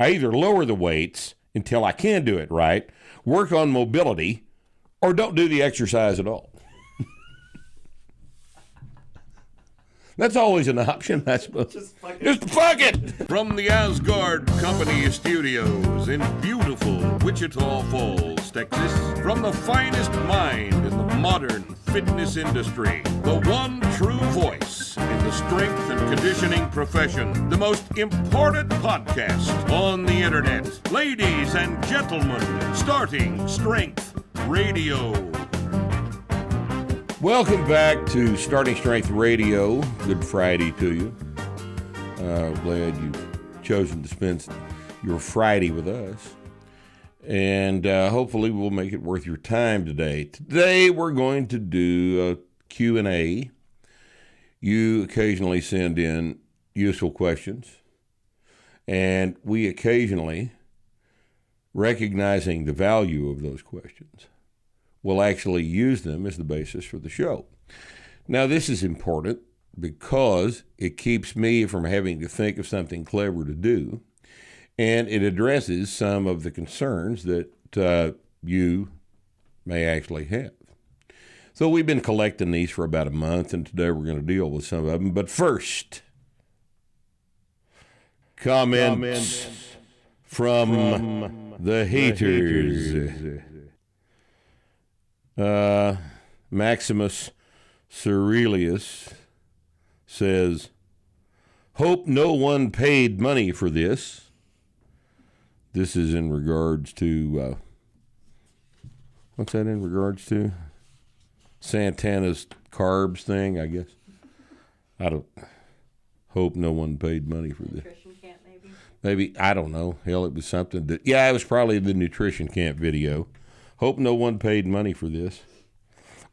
I either lower the weights until I can do it right, work on mobility, or don't do the exercise at all. That's always an option, I suppose. Just fuck it! From the Asgard Company Studios in beautiful Wichita Falls, Texas, from the finest mind in the modern fitness industry, the one true voice in the strength and conditioning profession, the most important podcast on the internet. Ladies and gentlemen, starting Strength Radio. Welcome back to Starting Strength Radio. Good Friday to you. Glad you've chosen to spend your Friday with us. And hopefully we'll make it worth your time today. Today we're going to do a Q&A. You occasionally send in useful questions. And we occasionally, recognizing the value of those questions, will actually use them as the basis for the show. Now, this is important because it keeps me from having to think of something clever to do, and it addresses some of the concerns that you may actually have. So we've been collecting these for about a month, and today we're going to deal with some of them. But first, comments from the haters. Maximus Cerelius says, hope no one paid money for this. This is in regards to, what's that in regards to? Santana's carbs thing, I guess. I don't hope no one paid money for this. Nutrition camp, maybe? Maybe, I don't know. Hell, it was something that, yeah, it was probably the nutrition camp video. Hope no one paid money for this.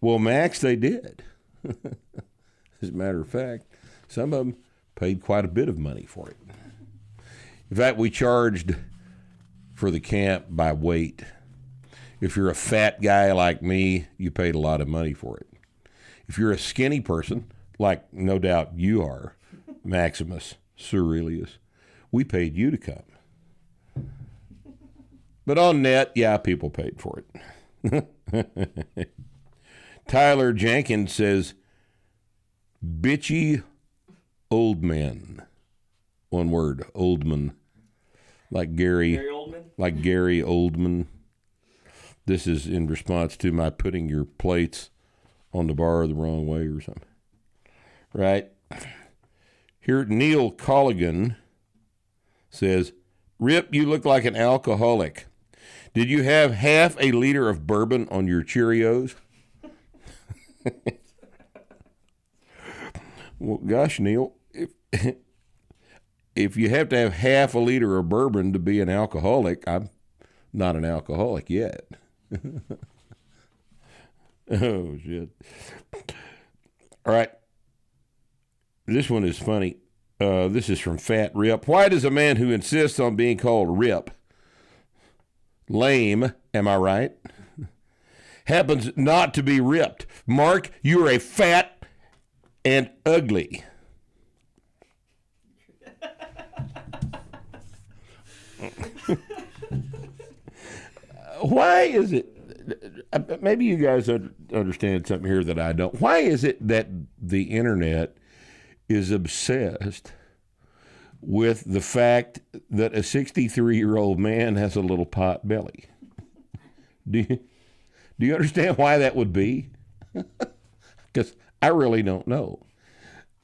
Well, Max, they did. As a matter of fact, some of them paid quite a bit of money for it. In fact, we charged for the camp by weight. If you're a fat guy like me, you paid a lot of money for it. If you're a skinny person, like no doubt you are, Maximus Cerelius, we paid you to come. But on net, yeah, people paid for it. Tyler Jenkins says, bitchy old men. One word, Oldman. Like Gary Oldman? Like Gary Oldman. This is in response to my putting your plates on the bar the wrong way or something. Right? Here, Neil Colligan says, Rip, you look like an alcoholic. Did you have half a liter of bourbon on your Cheerios? Well, gosh, Neil, if you have to have half a liter of bourbon to be an alcoholic, I'm not an alcoholic yet. Oh, shit. All right. This one is funny. This is from Fat Rip. Why does a man who insists on being called Rip, lame, am I right, happens not to be ripped? Mark, you are a fat and ugly. Why is it, maybe you guys understand something here that I don't. Why is it that the internet is obsessed with the fact that a 63-year-old man has a little pot belly? Do you understand why that would be? Because I really don't know.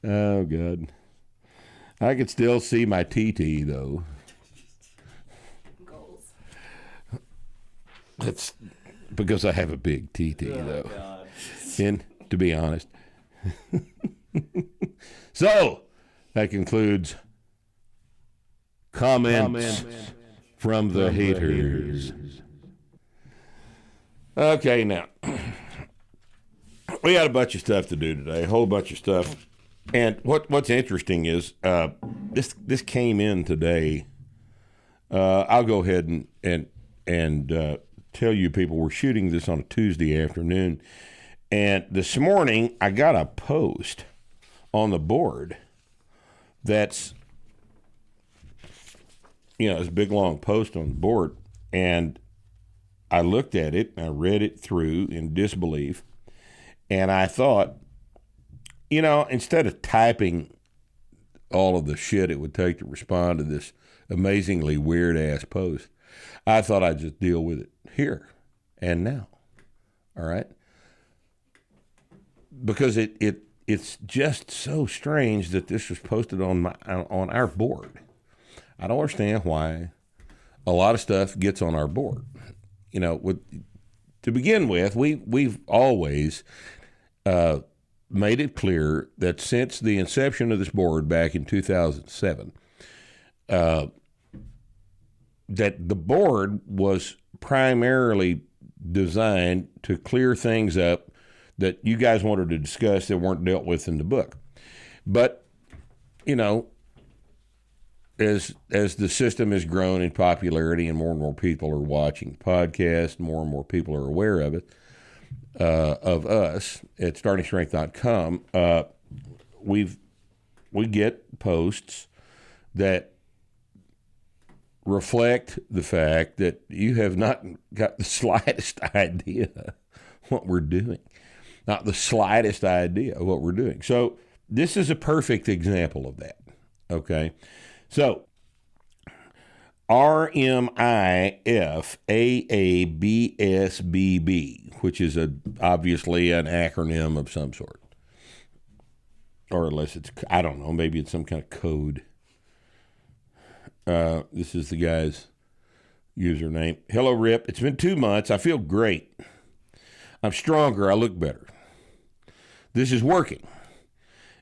Oh, God. I could still see my TT, though. Goals. That's because I have a big TT, though. God. And to be honest. So, that concludes comments from the haters. Okay, now, we got a bunch of stuff to do today, a whole bunch of stuff. And what's interesting is this came in today. I'll go ahead and tell you people we're shooting this on a Tuesday afternoon. And this morning, I got a post on the board that's, this big long post on the board, and I looked at it and I read it through in disbelief, and I thought, instead of typing all of the shit it would take to respond to this amazingly weird ass post, I thought I'd just deal with it here and now. All right? Because it's just so strange that this was posted on our board. I don't understand why a lot of stuff gets on our board. To begin with, we've always made it clear that since the inception of this board back in 2007, that the board was primarily designed to clear things up that you guys wanted to discuss that weren't dealt with in the book. But, as the system has grown in popularity and more people are watching podcasts, more and more people are aware of it, of us at StartingStrength.com, we get posts that reflect the fact that you have not got the slightest idea what we're doing. Not the slightest idea of what we're doing. So this is a perfect example of that, okay? So RMIFAABSBB, which is obviously an acronym of some sort. Or unless it's, I don't know, maybe it's some kind of code. This is the guy's username. Hello, Rip. It's been 2 months. I feel great. I'm stronger. I look better. This is working.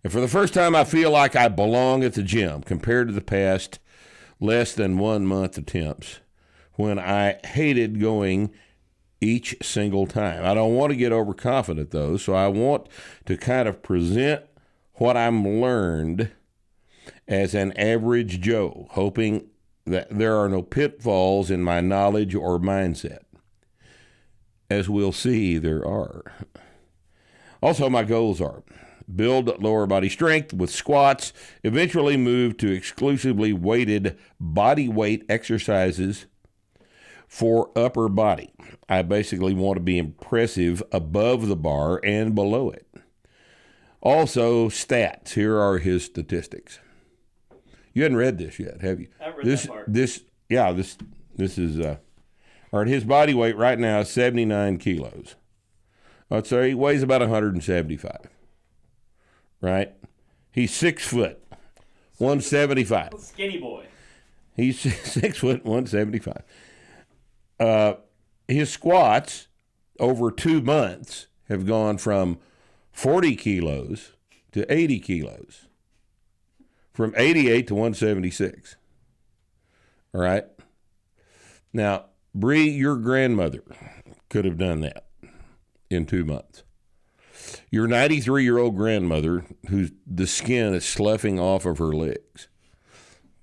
And for the first time, I feel like I belong at the gym compared to the past less than 1 month attempts when I hated going each single time. I don't want to get overconfident, though, so I want to kind of present what I'm learned as an average Joe, hoping that there are no pitfalls in my knowledge or mindset. As we'll see, there are. Also, my goals are build lower body strength with squats, eventually move to exclusively weighted body weight exercises for upper body. I basically want to be impressive above the bar and below it. Also, stats. Here are his statistics. You hadn't read this yet, have you? I read that part. This is, all right, his body weight right now is 79 kilos. So he weighs about 175, right? He's 6 foot, 175. Skinny boy. He's 6 foot, 175. His squats over 2 months have gone from 40 kilos to 80 kilos, from 88 to 176. All right? Now, Bree, your grandmother could have done that in 2 months. Your 93-year-old grandmother, whose the skin is sloughing off of her legs,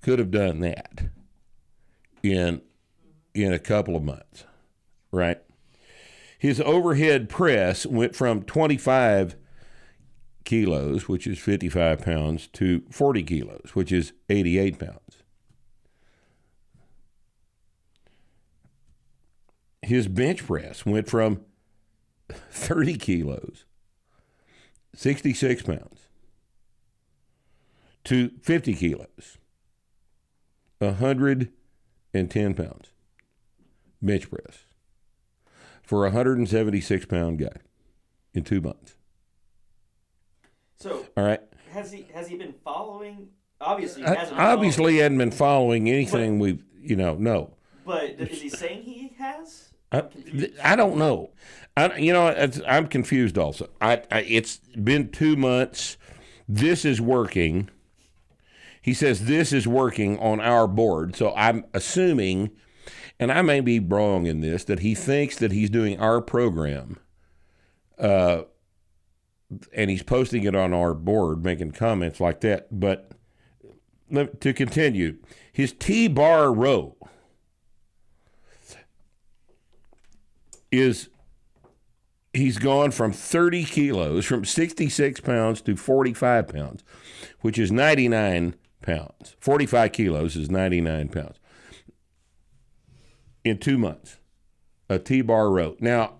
could have done that in a couple of months, right? His overhead press went from 25 kilos, which is 55 pounds, to 40 kilos, which is 88 pounds. His bench press went from 30 kilos, 66 pounds, to 50 kilos, 110 pounds bench press for a 176-pound guy in 2 months. So, all right, has he been following? Obviously, he hasn't. Obviously, hadn't been following anything we've no. But is he saying he has? I don't know. I'm confused also. It's been 2 months. This is working. He says this is working on our board. So I'm assuming, and I may be wrong in this, that he thinks that he's doing our program, and he's posting it on our board, making comments like that. But to continue, his T-bar row he's gone from 30 kilos, from 66 pounds to 45 pounds, which is 99 pounds. 45 kilos is 99 pounds. in 2 months. A T-bar row. Now,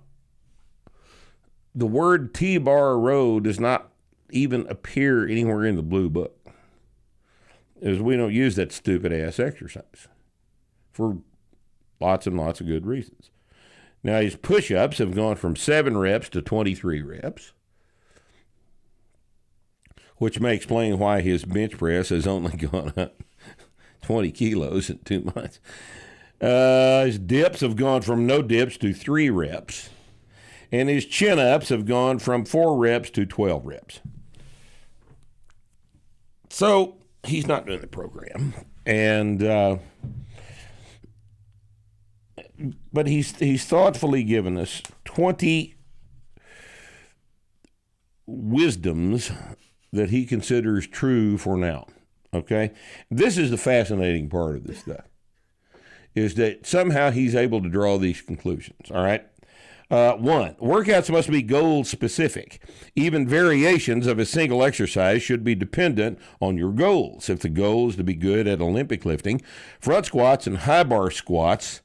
the word T-bar row does not even appear anywhere in the blue book, as we don't use that stupid-ass exercise for lots and lots of good reasons. Now, his push-ups have gone from 7 reps to 23 reps, which may explain why his bench press has only gone up 20 kilos in 2 months. His dips have gone from no dips to 3 reps. And his chin-ups have gone from 4 reps to 12 reps. So he's not doing the program. But he's thoughtfully given us 20 wisdoms that he considers true for now. Okay? This is the fascinating part of this stuff, is that somehow he's able to draw these conclusions, all right? 1, workouts must be goal-specific. Even variations of a single exercise should be dependent on your goals. If the goal is to be good at Olympic lifting, front squats and high bar squats,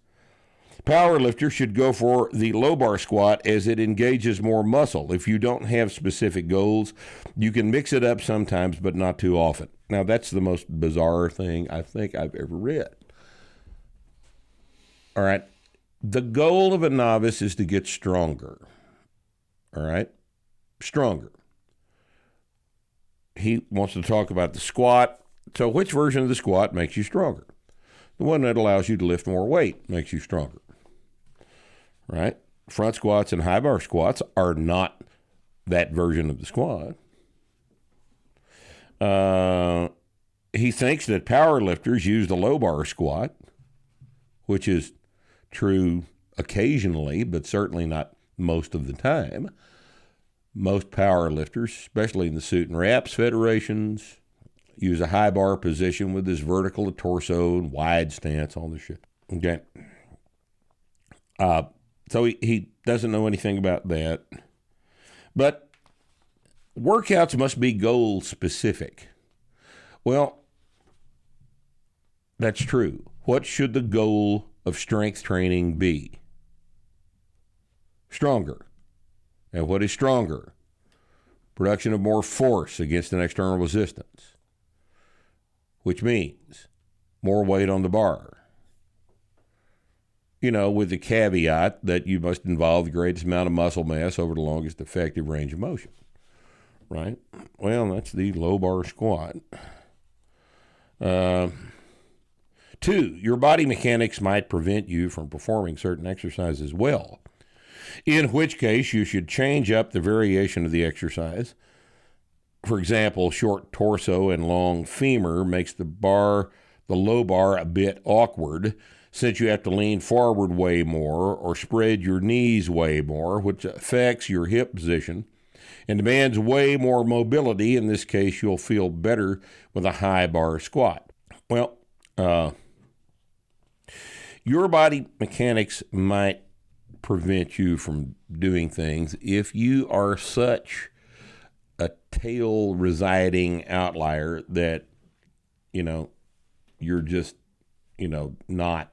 power lifters should go for the low bar squat as it engages more muscle. If you don't have specific goals, you can mix it up sometimes, but not too often. Now, that's the most bizarre thing I think I've ever read. All right. The goal of a novice is to get stronger. All right? Stronger. He wants to talk about the squat. So which version of the squat makes you stronger? The one that allows you to lift more weight makes you stronger. Right? Front squats and high bar squats are not that version of the squat. He thinks that power lifters use the low bar squat, which is true occasionally, but certainly not most of the time. Most power lifters, especially in the suit and wraps federations, use a high bar position with this vertical torso and wide stance, all this shit. Okay. So he doesn't know anything about that. But workouts must be goal specific. Well, that's true. What should the goal of strength training be? Stronger. And what is stronger? Production of more force against an external resistance, which means more weight on the bar. You know, with the caveat that you must involve the greatest amount of muscle mass over the longest effective range of motion. Right? Well, that's the low bar squat. 2, your body mechanics might prevent you from performing certain exercises well, in which case you should change up the variation of the exercise. For example, short torso and long femur makes the low bar a bit awkward, since you have to lean forward way more or spread your knees way more, which affects your hip position and demands way more mobility. In this case, you'll feel better with a high bar squat. Well, your body mechanics might prevent you from doing things if you are such a tail residing outlier that, you're just, not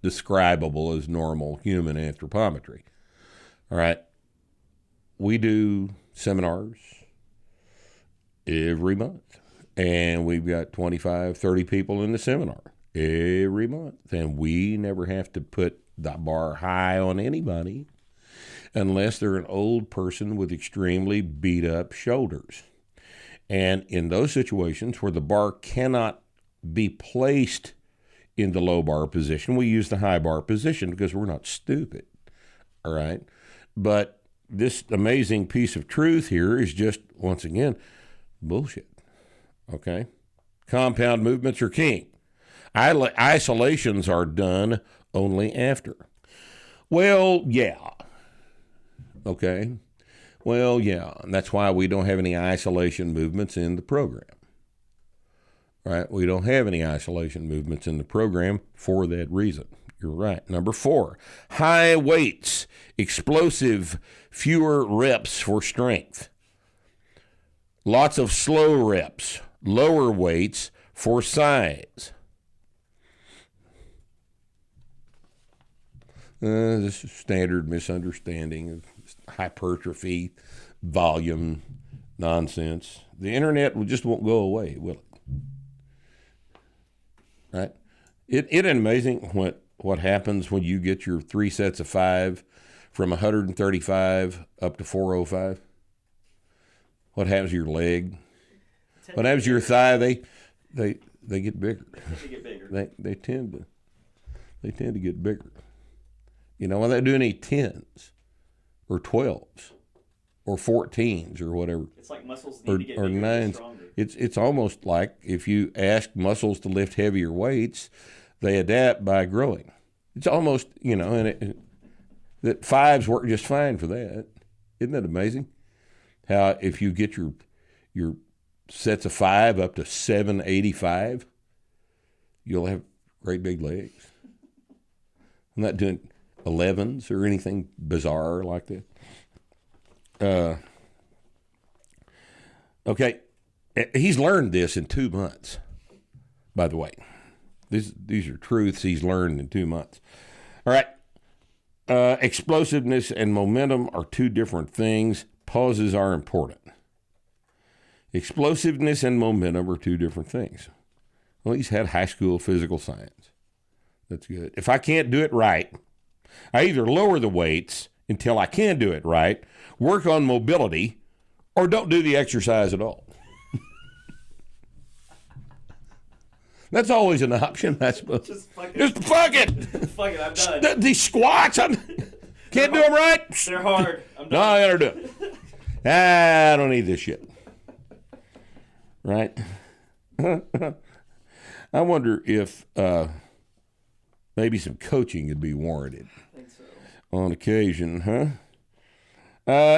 describable as normal human anthropometry. All right. We do seminars every month, and we've got 25, 30 people in the seminar every month, and we never have to put the bar high on anybody unless they're an old person with extremely beat up shoulders. And in those situations where the bar cannot be placed in the low bar position, we use the high bar position because we're not stupid. All right. But this amazing piece of truth here is just, once again, bullshit. Okay. Compound movements are king. Isolations are done only after. Well, yeah. Okay. Well, yeah. And that's why we don't have any isolation movements in the program. Right? We don't have any isolation movements in the program for that reason. You're right. Number 4, high weights, explosive, fewer reps for strength. Lots of slow reps, lower weights for size. This is standard misunderstanding of hypertrophy, volume, nonsense. The internet just won't go away, will it? Right? It is amazing what happens when you get your 3 sets of 5 from 135 up to 405. What happens to your leg? What happens to your thigh? They get bigger. They get bigger. They tend to get bigger. You know, when they do any 10s or 12s or 14s or whatever. It's like muscles need to get bigger and 9s. stronger. It's almost like if you ask muscles to lift heavier weights, they adapt by growing. It's almost, you know, that 5s work just fine for that. Isn't that amazing? How if you get your sets of 5 up to 785, you'll have great big legs. I'm not doing 11s or anything bizarre like that. Okay, he's learned this in 2 months, by the way. These are truths he's learned in 2 months. All right, explosiveness and momentum are 2 different things. Pauses are important. Explosiveness and momentum are 2 different things. Well, he's had high school physical science. That's good. If I can't do it right, I either lower the weights until I can do it right, work on mobility, or don't do the exercise at all. That's always an option, I suppose. Just fuck it. Just fuck it. Fuck it, I'm done. These squats, can't do them right. They're hard. I'm No, done. I gotta do it. I don't need this shit. Right? I wonder if maybe some coaching would be warranted I think so. on occasion, huh?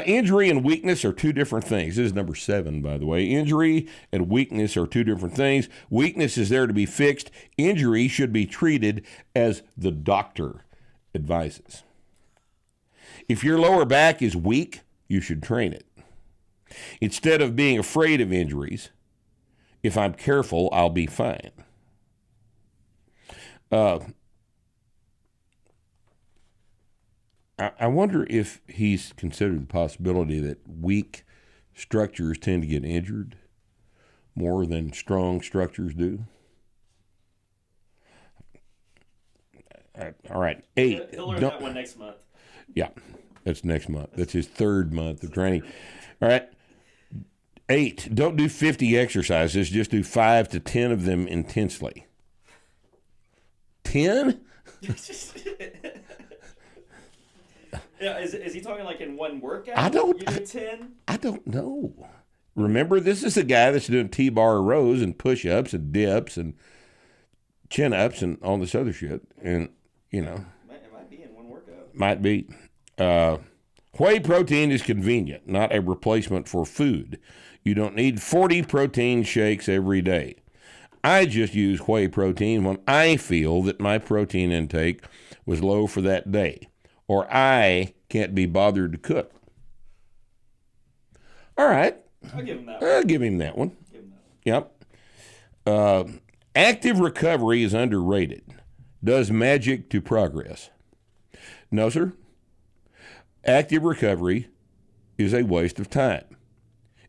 Injury and weakness are 2 different things. This is number 7, by the way. Injury and weakness are 2 different things. Weakness is there to be fixed. Injury should be treated as the doctor advises. If your lower back is weak, you should train it. Instead of being afraid of injuries, if I'm careful, I'll be fine. I wonder if he's considered the possibility that weak structures tend to get injured more than strong structures do. All right, 8. He'll learn that one next month. Yeah, that's next month. That's his 3rd month of training. All right, 8. Don't do 50 exercises. Just do 5 to 10 of them intensely. 10? Yeah, is he talking like in one workout? I don't- You do 10? I don't know. Remember, this is a guy that's doing T-bar rows and push-ups and dips and chin-ups and all this other shit. And, you know, It might be in one workout. might be. Whey protein is convenient, not a replacement for food. You don't need 40 protein shakes every day. I just use whey protein when I feel that my protein intake was low for that day, or I can't be bothered to cook. All right. I'll give him that one. I'll give him that one. Give him that one. Yep. Active recovery is underrated. Does magic to progress. No, sir. Active recovery is a waste of time.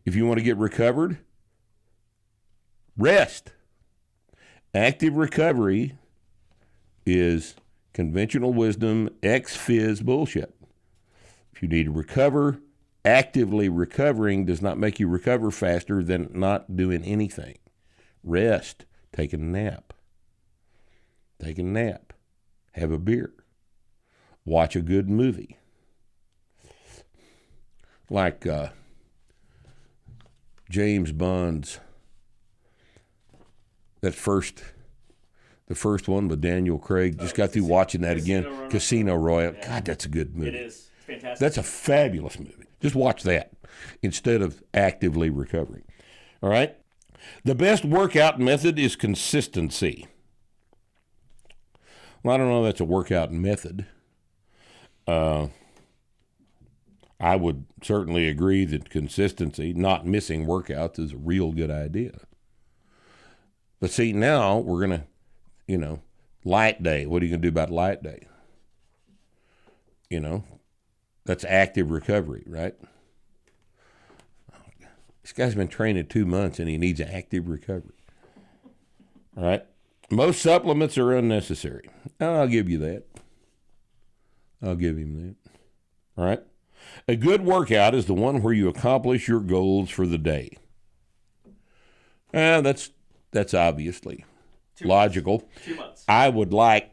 If you want to get recovered, rest. Active recovery is conventional wisdom, ex-phys bullshit. If you need to recover, actively recovering does not make you recover faster than not doing anything. Rest. Take a nap. Take a nap. Have a beer. Watch a good movie. Like James Bond's, the first one with Daniel Craig. Just got through watching that again. Casino Royale. Yeah. God, that's a good movie. It is. It's fantastic. That's a fabulous movie. Just watch that instead of actively recovering. All right? The best workout method is consistency. Well, I don't know if that's a workout method. I would certainly agree that consistency, not missing workouts, is a real good idea. But see, now we're going to, light day. What are you going to do about light day? You know, that's active recovery, right? This guy's been training 2 months and he needs active recovery. All right. Most supplements are unnecessary. I'll give you that. I'll give him that. All right. A good workout is the one where you accomplish your goals for the day. That's obviously logical. 2 months. I would like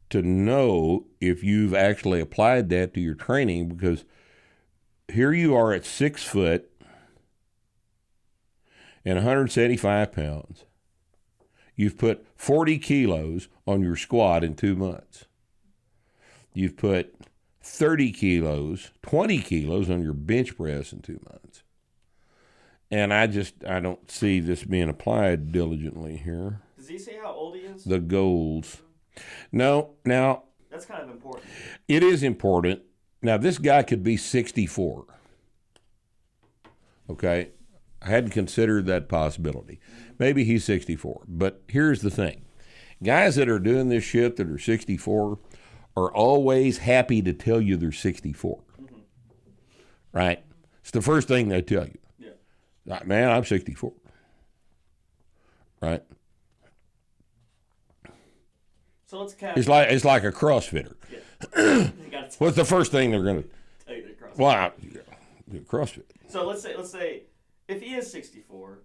to know if you've actually applied that to your training, because here you are at 6 foot and 175 pounds. You've put 40 kilos on your squat in 2 months. You've put 30 kilos, 20 kilos on your bench press in 2 months. And I don't see this being applied diligently here. Does he say how old he is? The goals. No, now. That's kind of important. It is important. Now, this guy could be 64. Okay? I hadn't considered that possibility. Maybe he's 64. But here's the thing. Guys that are doing this shit that are 64 are always happy to tell you they're 64. Mm-hmm. Right? It's the first thing they tell you. Yeah. Like, man, I'm 64. Right? So let's catch. It's like a CrossFitter. Yeah. What's the first thing they're going to tell you? CrossFit. Well, CrossFit. So let's say if he is 64,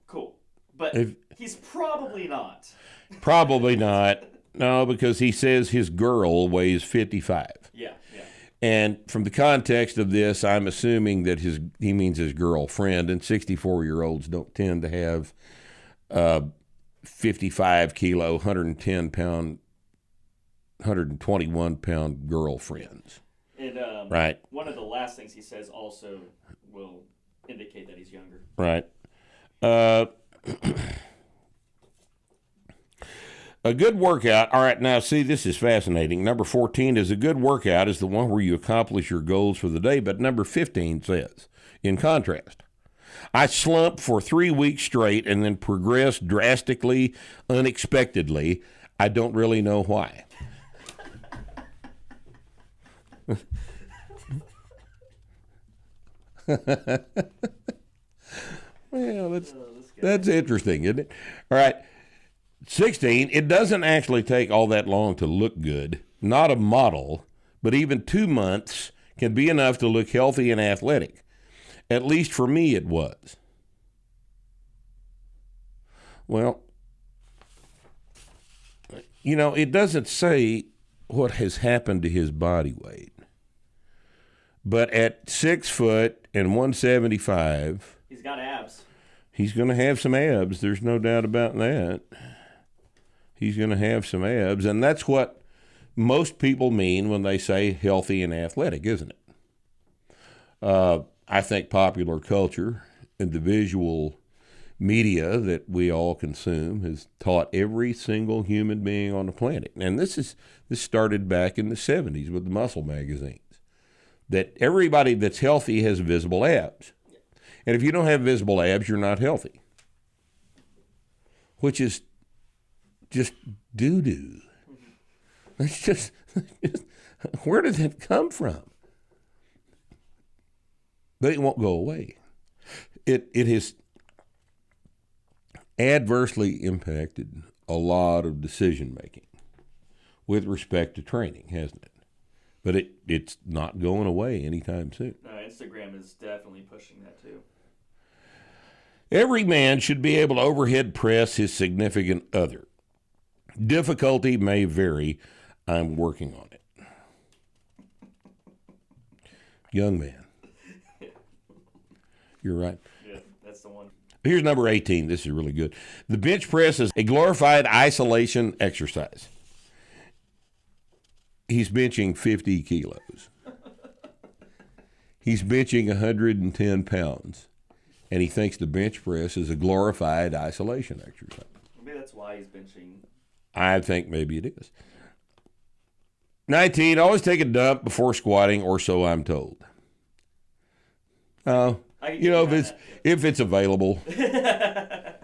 cool. But he's probably not. Probably not. No, because he says his girl weighs 55. Yeah. And from the context of this, I'm assuming that he means his girlfriend, and 64-year-olds don't tend to have 55 kilo, 110 pound, 121 pound girlfriends. And right. One of the last things he says also will indicate that he's younger. Right. A good workout. All right, now see, this is fascinating. Number 14 is a good workout is the one where you accomplish your goals for the day. But number 15 says, in contrast, I slumped for 3 weeks straight and then progressed drastically, unexpectedly. I don't really know why. Well, that's interesting, isn't it? All right. 16, it doesn't actually take all that long to look good. Not a model, but even 2 months can be enough to look healthy and athletic. At least for me, it was. Well, you know, it doesn't say what has happened to his body weight. But at 6 foot and 175... He's got abs. He's going to have some abs. There's no doubt about that. He's going to have some abs. And that's what most people mean when they say healthy and athletic, isn't it? I think popular culture and the visual media that we all consume has taught every single human being on the planet. And this started back in the 70s with the muscle magazines, that everybody that's healthy has visible abs. And if you don't have visible abs, you're not healthy, which is just doo-doo. That's just where did that come from? But it won't go away. It has adversely impacted a lot of decision-making with respect to training, hasn't it? But it's not going away anytime soon. No, Instagram is definitely pushing that too. Every man should be able to overhead press his significant other. Difficulty may vary. I'm working on it. Young man. You're right. Yeah, that's the one. Here's number 18. This is really good. The bench press is a glorified isolation exercise. He's benching 50 kilos. He's benching 110 pounds. And he thinks the bench press is a glorified isolation exercise. Maybe that's why he's benching. I think maybe it is. 19, always take a dump before squatting, or so I'm told. If it's available. If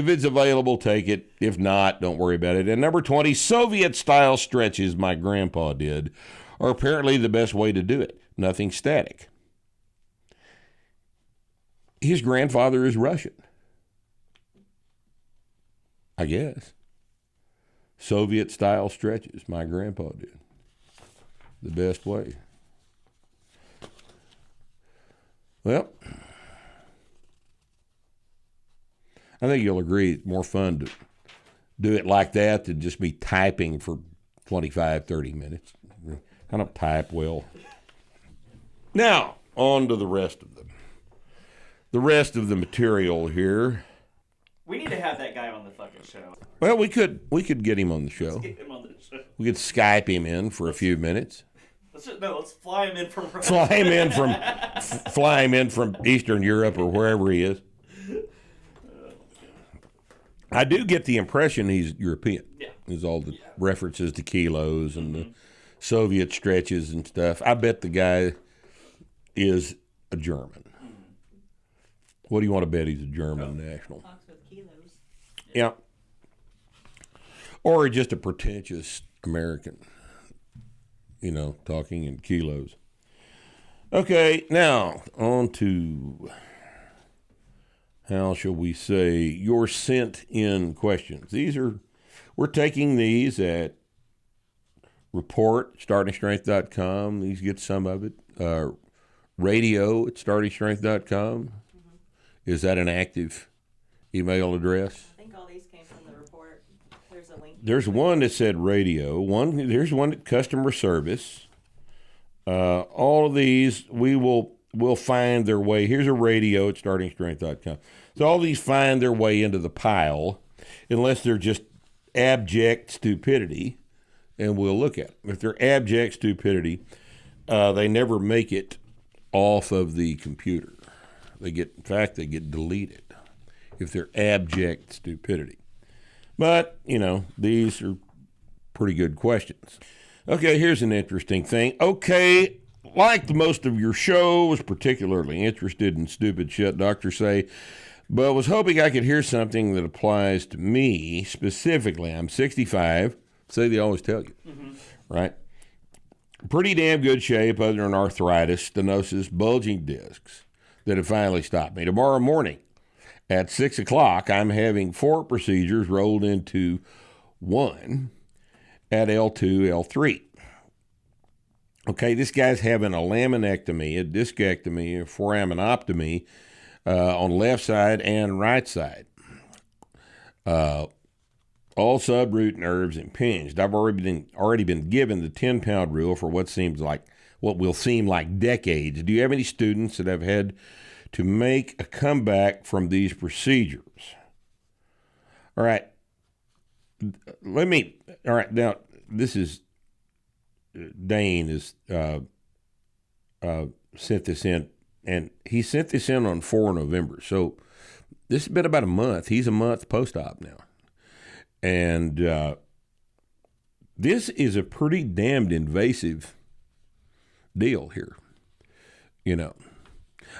it's available, take it. If not, don't worry about it. And number 20, Soviet-style stretches my grandpa did are apparently the best way to do it. Nothing static. His grandfather is Russian, I guess. Soviet-style stretches, my grandpa did. The best way. Well, I think you'll agree it's more fun to do it like that than just be typing for 25, 30 minutes. I don't type well. Now, on to the rest of them. The rest of the material here. We need to have that guy on the fucking show. Well, we could get him on the show. Let's get him on the show. We could Skype him in for a few minutes. Let's fly him in from Fly him in from Eastern Europe or wherever he is. I do get the impression he's European. Yeah. There's all the references to kilos and the Soviet stretches and stuff. I bet the guy is a German. What do you want to bet he's a German national? Talks with kilos. Yeah. Or just a pretentious American, talking in kilos. Okay, now on to, how shall we say, your sent-in questions. We're taking these at report@startingstrength.com. These get some of it. Radio@startingstrength.com. Is that an active email address? I think all these came from the report. There's a link. There's one that said radio. There's one at customer service. All of these will find their way. Here's a radio@startingstrength.com. So all these find their way into the pile, unless they're just abject stupidity, and we'll look at them. If they're abject stupidity, they never make it off of the computer. They get deleted if they're abject stupidity. But, these are pretty good questions. Okay, here's an interesting thing. Okay, liked most of your show, was particularly interested in stupid shit doctors say, but was hoping I could hear something that applies to me specifically. I'm 65. Say they always tell you, right? Pretty damn good shape other than arthritis, stenosis, bulging discs that have finally stopped me. Tomorrow morning at 6 o'clock, I'm having 4 procedures rolled into one at L2, L3. Okay, this guy's having a laminectomy, a discectomy, a foraminoptomy on left side and right side. All subroot nerves impinged. I've already been given the 10-pound rule for what will seem like decades. Do you have any students that have had to make a comeback from these procedures? All right. Now, this is, Dane is sent this in, and he sent this in on 4 November. So this has been about a month. He's a month post-op now. And this is a pretty damned invasive deal here.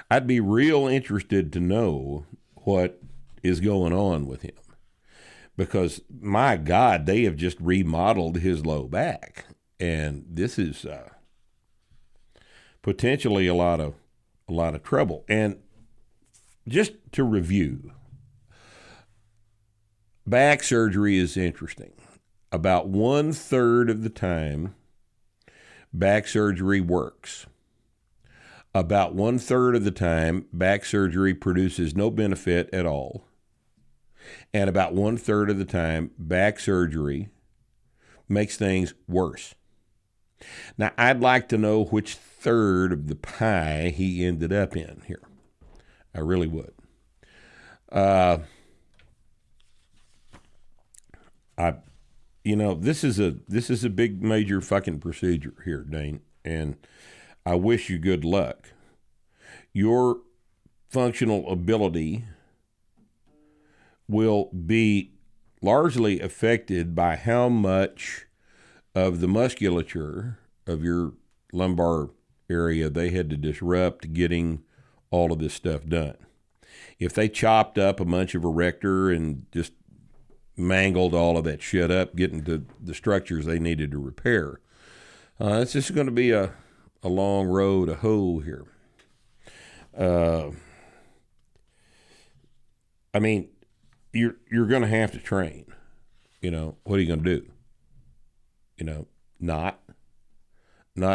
I'd be real interested to know what is going on with him, because my God, they have just remodeled his low back, and this is potentially a lot of trouble. And just to review, back surgery is interesting. About 1/3 of the time, back surgery works. About 1/3 of the time, back surgery produces no benefit at all. And about 1/3 of the time, back surgery makes things worse. Now, I'd like to know which third of the pie he ended up in here. I really would. This is a big major fucking procedure here, Dane, and I wish you good luck. Your functional ability will be largely affected by how much of the musculature of your lumbar area they had to disrupt getting all of this stuff done. If they chopped up a bunch of erector and just mangled all of that shit up, getting to the structures they needed to repair, It's just going to be a long road to hoe here. I mean, you're going to have to train. What are you going to do? Not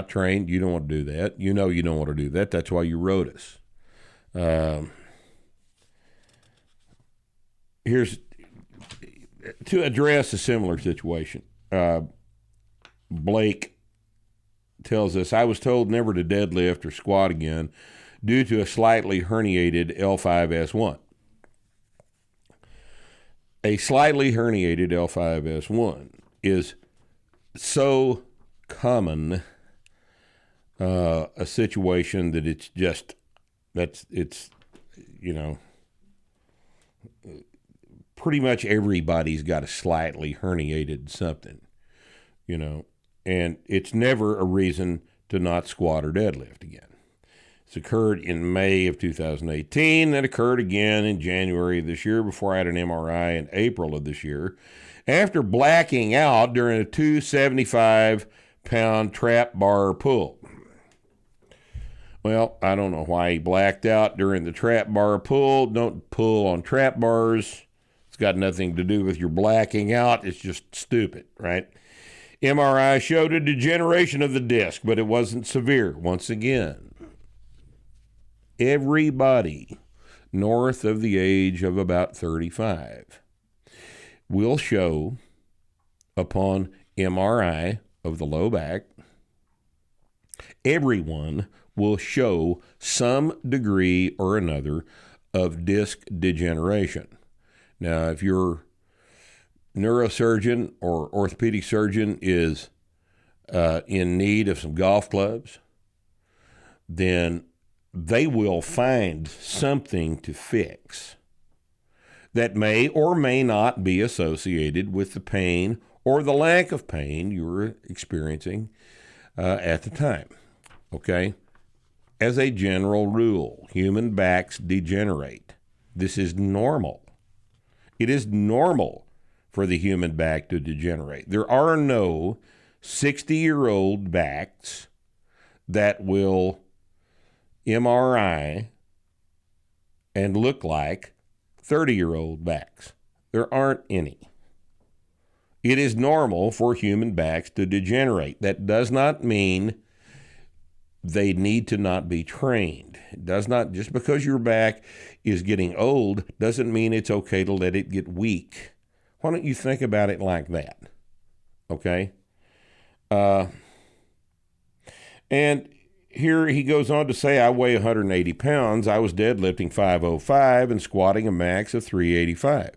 trained. You don't want to do that. You don't want to do that. That's why you wrote us. Here's to address a similar situation. Blake tells us, I was told never to deadlift or squat again due to a slightly herniated L5S1. A slightly herniated L5S1 is so common a situation that it's pretty much everybody's got a slightly herniated something, and it's never a reason to not squat or deadlift again. It's occurred in May of 2018, then occurred again in January of this year before I had an MRI in April of this year, after blacking out during a 275-pound trap bar pull. Well, I don't know why he blacked out during the trap bar pull. Don't pull on trap bars. It's got nothing to do with your blacking out. It's just stupid, right? MRI showed a degeneration of the disc, but it wasn't severe. Once again, everybody north of the age of about 35 will show upon MRI of the low back, everyone will show some degree or another of disc degeneration. Now, if your neurosurgeon or orthopedic surgeon is in need of some golf clubs, then they will find something to fix that may or may not be associated with the pain or the lack of pain you were experiencing at the time. Okay? As a general rule, human backs degenerate. This is normal. It is normal for the human back to degenerate. There are no 60-year-old backs that will MRI and look like 30-year-old backs. There aren't any. It is normal for human backs to degenerate. That does not mean they need to not be trained. It does not, just because your back is getting old doesn't mean it's okay to let it get weak. Why don't you think about it like that? Okay? And here he goes on to say, I weigh 180 pounds. I was deadlifting 505 and squatting a max of 385.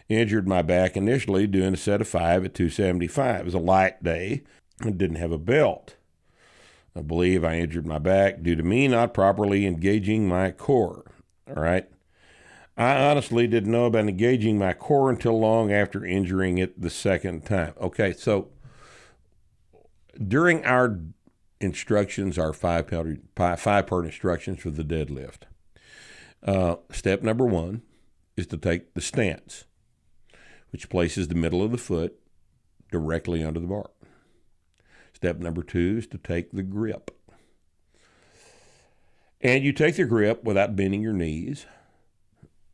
Injured my back initially doing a set of 5 at 275. It was a light day and didn't have a belt. I believe I injured my back due to me not properly engaging my core. All right? I honestly didn't know about engaging my core until long after injuring it the second time. Okay, so during our instructions, our five-part instructions for the deadlift, step number 1 is to take the stance, which places the middle of the foot directly under the bar. Step number 2 is to take the grip. And you take the grip without bending your knees.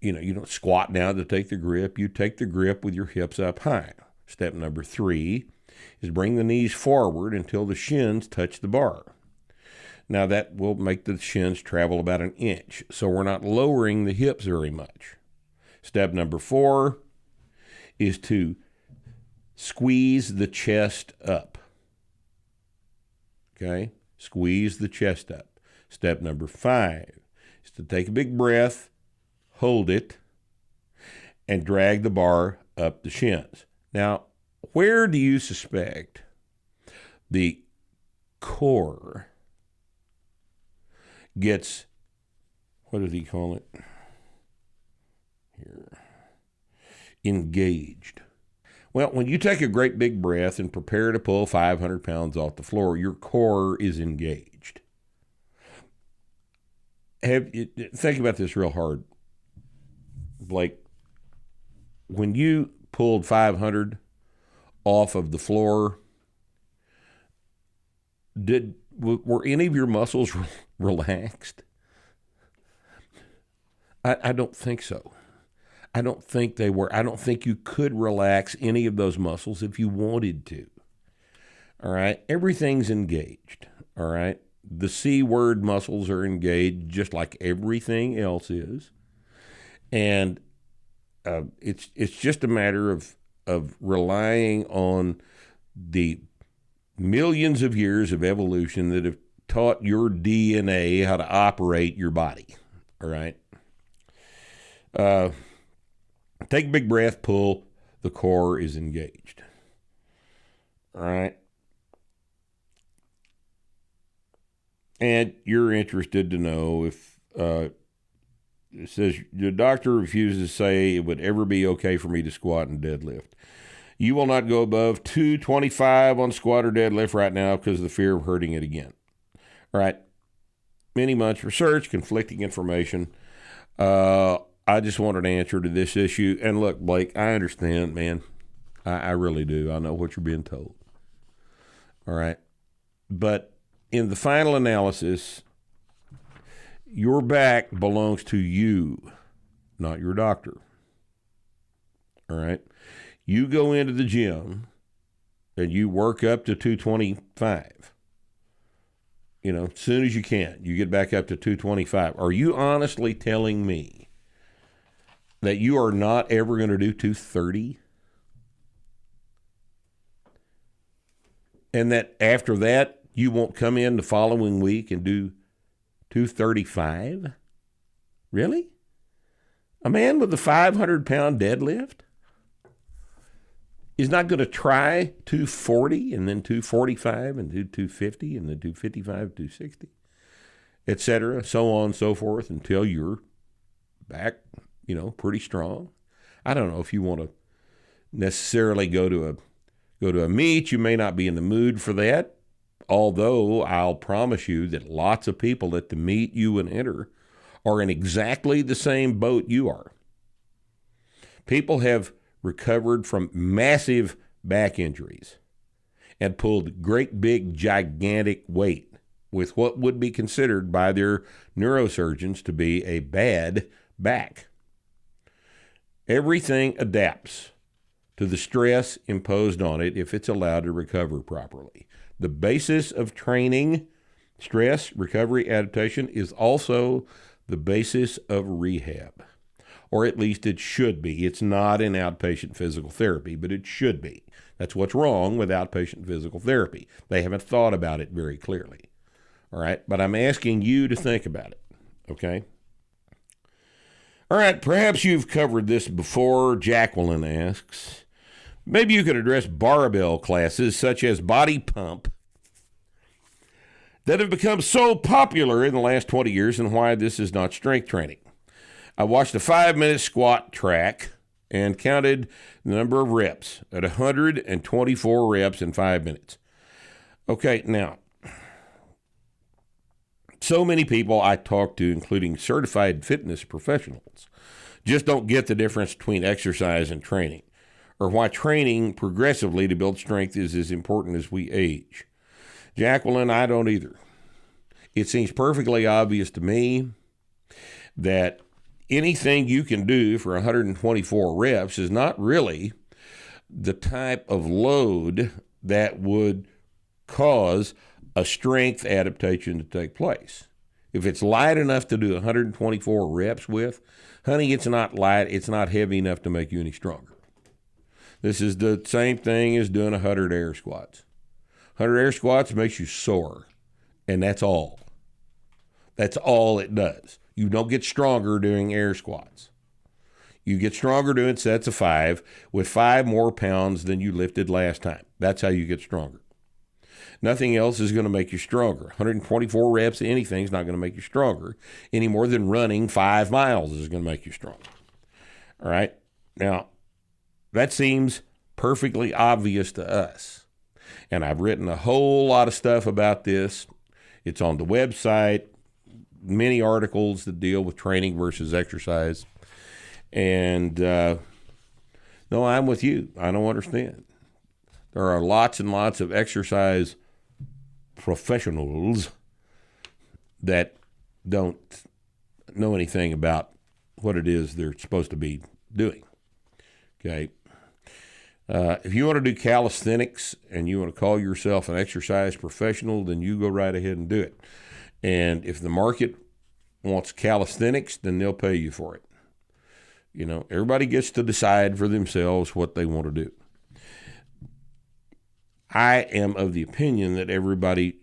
You don't squat down to take the grip. You take the grip with your hips up high. Step number 3 is bring the knees forward until the shins touch the bar. Now that will make the shins travel about an inch, so we're not lowering the hips very much. Step number 4 is to squeeze the chest up. Okay? Squeeze the chest up. Step number 5 is to take a big breath, hold it, and drag the bar up the shins. Now, where do you suspect the core gets, what did he call it? Here. Engaged. Well, when you take a great big breath and prepare to pull 500 pounds off the floor, your core is engaged. Think about this real hard, Blake. When you pulled 500 off of the floor, were any of your muscles relaxed? I don't think so. I don't think they were. I don't think you could relax any of those muscles if you wanted to. All right? Everything's engaged. All right? The C word muscles are engaged just like everything else is. And it's just a matter of relying on the millions of years of evolution that have taught your DNA how to operate your body. All right? Take a big breath, pull. The core is engaged. All right? And you're interested to know if it says the doctor refuses to say it would ever be okay for me to squat and deadlift. You will not go above 225 on squat or deadlift right now because of the fear of hurting it again. All right. Many months research, conflicting information. I just wanted an answer to this issue. And look, Blake, I understand, man. I really do. I know what you're being told. All right. But in the final analysis, your back belongs to you, not your doctor. All right? You go into the gym and you work up to 225. You know, as soon as you can, you get back up to 225. Are you honestly telling me that you are not ever going to do 230? And that after that, you won't come in the following week and do 235? Really? A man with a 500-pound deadlift is not going to try 240 and then 245 and do 250 and then 255, 260, et cetera, so on and so forth until you're back, you know, pretty strong. I don't know if you want to necessarily go to a meet. You may not be in the mood for that. Although I'll promise you that lots of people at the meet you and enter are in exactly the same boat you are. People have recovered from massive back injuries and pulled great big gigantic weight with what would be considered by their neurosurgeons to be a bad back. Everything adapts to the stress imposed on it if it's allowed to recover properly. The basis of training, stress, recovery, adaptation is also the basis of rehab, or at least it should be. It's not in outpatient physical therapy, but it should be. That's what's wrong with outpatient physical therapy. They haven't thought about it very clearly. All right, but I'm asking you to think about it, okay? All right, perhaps you've covered this before. Jacqueline asks, maybe you could address barbell classes such as body pump that have become so popular in the last 20 years and why this is not strength training. I watched a 5-minute squat track and counted the number of reps at 124 reps in 5 minutes. Okay, now, so many people I talk to, including certified fitness professionals, just don't get the difference between exercise and training, or why training progressively to build strength is as important as we age. Jacqueline, I don't either. It seems perfectly obvious to me that anything you can do for 124 reps is not really the type of load that would cause a strength adaptation to take place. If it's light enough to do 124 reps with, honey, it's not light, it's not heavy enough to make you any stronger. This is the same thing as doing 100 air squats. 100 air squats makes you sore, and that's all. That's all it does. You don't get stronger doing air squats. You get stronger doing sets of 5 with 5 more pounds than you lifted last time. That's how you get stronger. Nothing else is going to make you stronger. 124 reps of anything is not going to make you stronger any more than running 5 miles is going to make you stronger. All right? Now, that seems perfectly obvious to us. And I've written a whole lot of stuff about this. It's on the website, many articles that deal with training versus exercise. And no, I'm with you. I don't understand. There are lots and lots of exercise professionals that don't know anything about what it is they're supposed to be doing. Okay. If you want to do calisthenics and you want to call yourself an exercise professional, then you go right ahead and do it. And if the market wants calisthenics, then they'll pay you for it. You know, everybody gets to decide for themselves what they want to do. I am of the opinion that everybody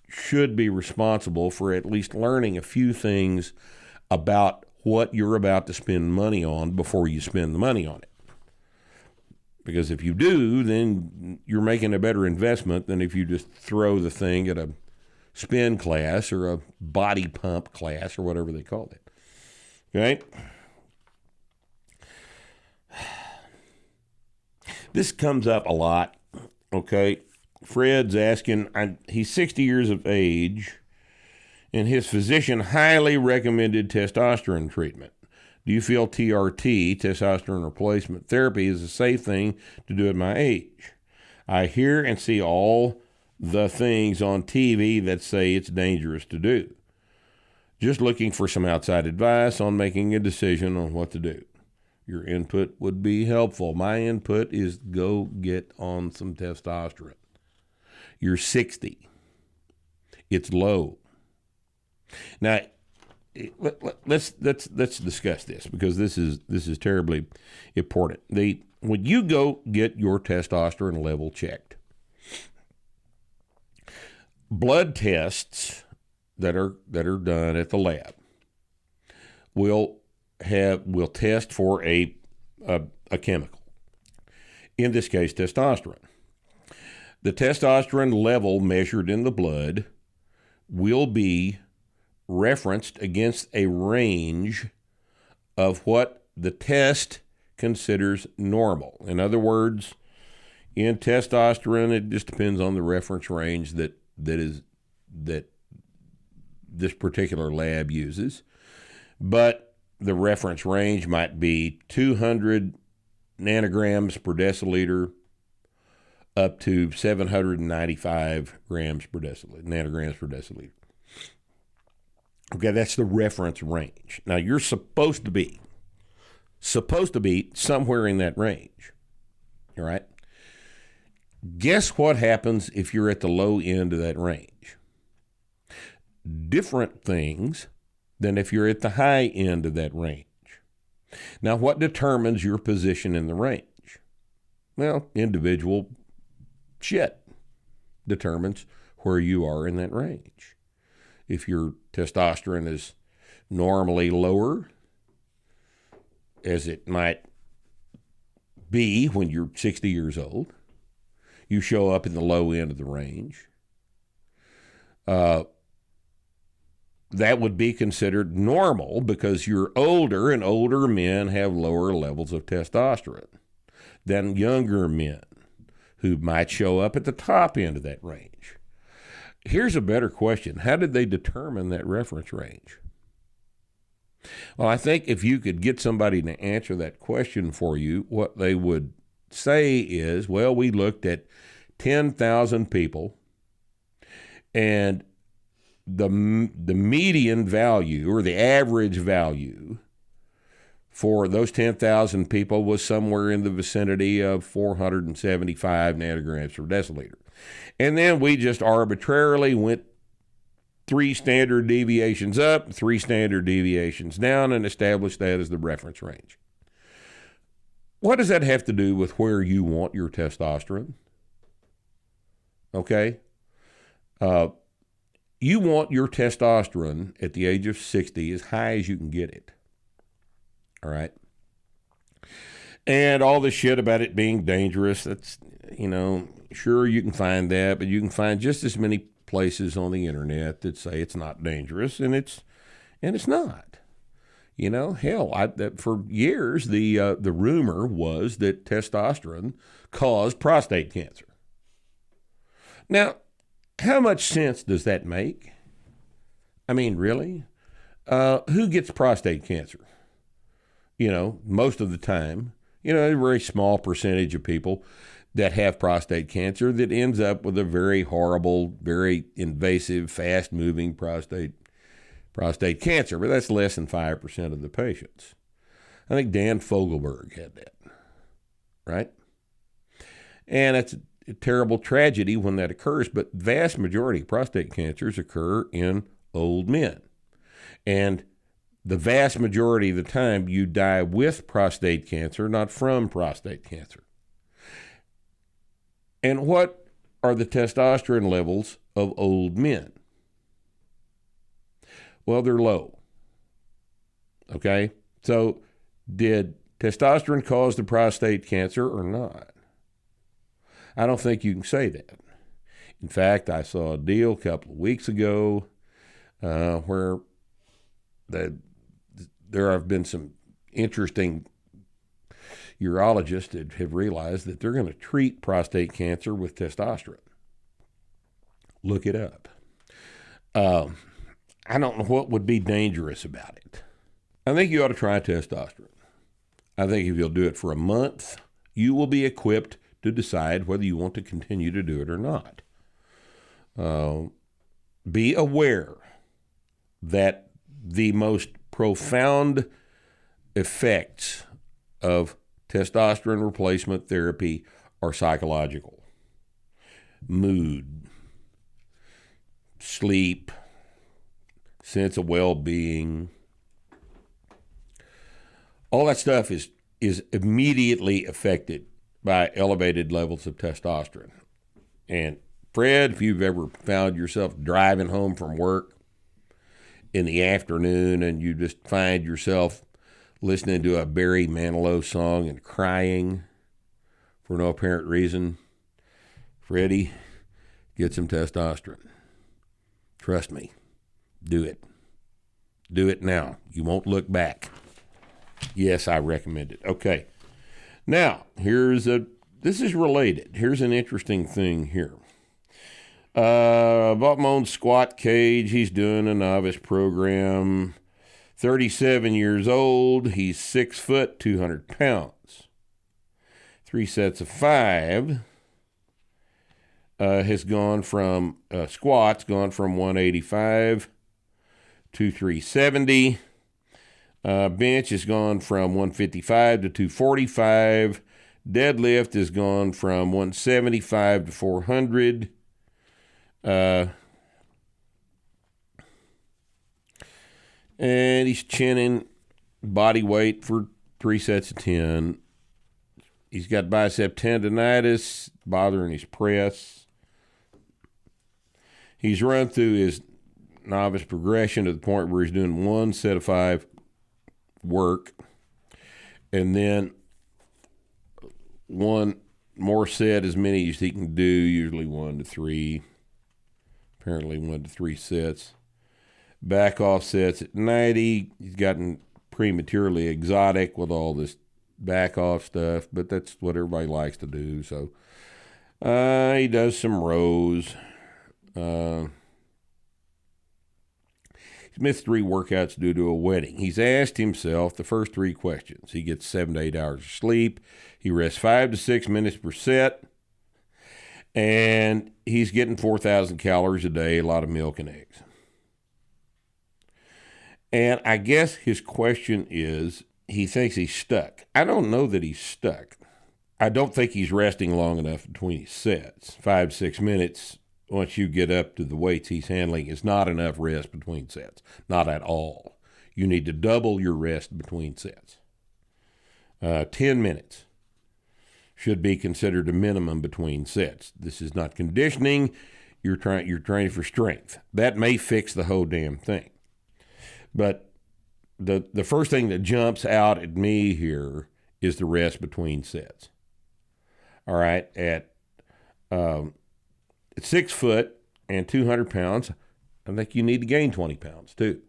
should be responsible for at least learning a few things about what you're about to spend money on before you spend the money on it. Because if you do, then you're making a better investment than if you just throw the thing at a spin class or a body pump class or whatever they call it. Okay? This comes up a lot. Okay? Fred's asking, he's 60 years of age, and his physician highly recommended testosterone treatment. Do you feel TRT, testosterone replacement therapy, is a safe thing to do at my age? I hear and see all the things on TV that say it's dangerous to do. Just looking for some outside advice on making a decision on what to do. Your input would be helpful. My input is go get on some testosterone. You're 60. It's low. Now, let's discuss this because this is terribly important. When you go get your testosterone level checked, blood tests that are done at the lab will test for a chemical. In this case, testosterone. The testosterone level measured in the blood will be referenced against a range of what the test considers normal. In other words, in testosterone, it just depends on the reference range that this particular lab uses. But the reference range might be 200 nanograms per deciliter up to 795 nanograms per deciliter. Okay, that's the reference range. Now, you're supposed to be somewhere in that range, all right? Guess what happens if you're at the low end of that range? Different things than if you're at the high end of that range. Now, what determines your position in the range? Well, individual shit determines where you are in that range. If your testosterone is normally lower, as it might be when you're 60 years old, you show up in the low end of the range. That would be considered normal because you're older, and older men have lower levels of testosterone than younger men who might show up at the top end of that range. Here's a better question. How did they determine that reference range? Well, I think if you could get somebody to answer that question for you, what they would say is, well, we looked at 10,000 people, and the median value or the average value for those 10,000 people was somewhere in the vicinity of 475 nanograms per deciliter. And then we just arbitrarily went 3 standard deviations up, 3 standard deviations down, and established that as the reference range. What does that have to do with where you want your testosterone? Okay? You want your testosterone at the age of 60 as high as you can get it. All right? And all this shit about it being dangerous, that's, sure you can find that, but you can find just as many places on the internet that say it's not dangerous, and it's not. Hell, for years the rumor was that testosterone caused prostate cancer. Now, how much sense does that make? I mean, really? Who gets prostate cancer? Most of the time, a very small percentage of people. that have prostate cancer that ends up with a very horrible, very invasive, fast-moving prostate cancer. But that's less than 5% of the patients. I think Dan Fogelberg had that, right? And it's a terrible tragedy when that occurs, but vast majority of prostate cancers occur in old men. And the vast majority of the time you die with prostate cancer, not from prostate cancer. And what are the testosterone levels of old men? Well, they're low. Okay? So did testosterone cause the prostate cancer or not? I don't think you can say that. In fact, I saw a deal a couple of weeks ago where there have been some interesting urologists that have realized that they're going to treat prostate cancer with testosterone. Look it up. I don't know what would be dangerous about it. I think you ought to try testosterone. I think if you'll do it for a month, you will be equipped to decide whether you want to continue to do it or not. Be aware that the most profound effects of testosterone replacement therapy are psychological. Mood, sleep, sense of well-being. All that stuff is immediately affected by elevated levels of testosterone. And Fred, if you've ever found yourself driving home from work in the afternoon and you just find yourself listening to a Barry Manilow song and crying for no apparent reason, Freddie, get some testosterone. Trust me. Do it. Do it now. You won't look back. Yes, I recommend it. Okay. Now, this is related. Here's an interesting thing here. Bought my own squat cage. He's doing a novice program. 37 years old. He's 6 foot, 200 pounds. 3 sets of 5 has gone from, squats gone from 185 to 370. Bench has gone from 155 to 245. Deadlift has gone from 175 to 400. And he's chinning body weight for 3 sets of 10. He's got bicep tendonitis bothering his press. He's run through his novice progression to the point where he's doing 1 set of 5 work, and then 1 more set, as many as he can do, usually 1 to 3, apparently 1 to 3 sets. Back off sets at 90. He's gotten prematurely exotic with all this back off stuff, but that's what everybody likes to do. So he does some rows. He's missed 3 workouts due to a wedding. He's asked himself the first 3 questions. He gets 7 to 8 hours of sleep. He rests 5 to 6 minutes per set. And he's getting 4,000 calories a day, a lot of milk and eggs. And I guess his question is, he thinks he's stuck. I don't know that he's stuck. I don't think he's resting long enough between his sets. 5 to 6 minutes, once you get up to the weights he's handling, is not enough rest between sets. Not at all. You need to double your rest between sets. 10 minutes should be considered a minimum between sets. This is not conditioning. You're training for strength. That may fix the whole damn thing. But the first thing that jumps out at me here is the rest between sets. All right, at 6 foot and 200 pounds, I think you need to gain 20 pounds too,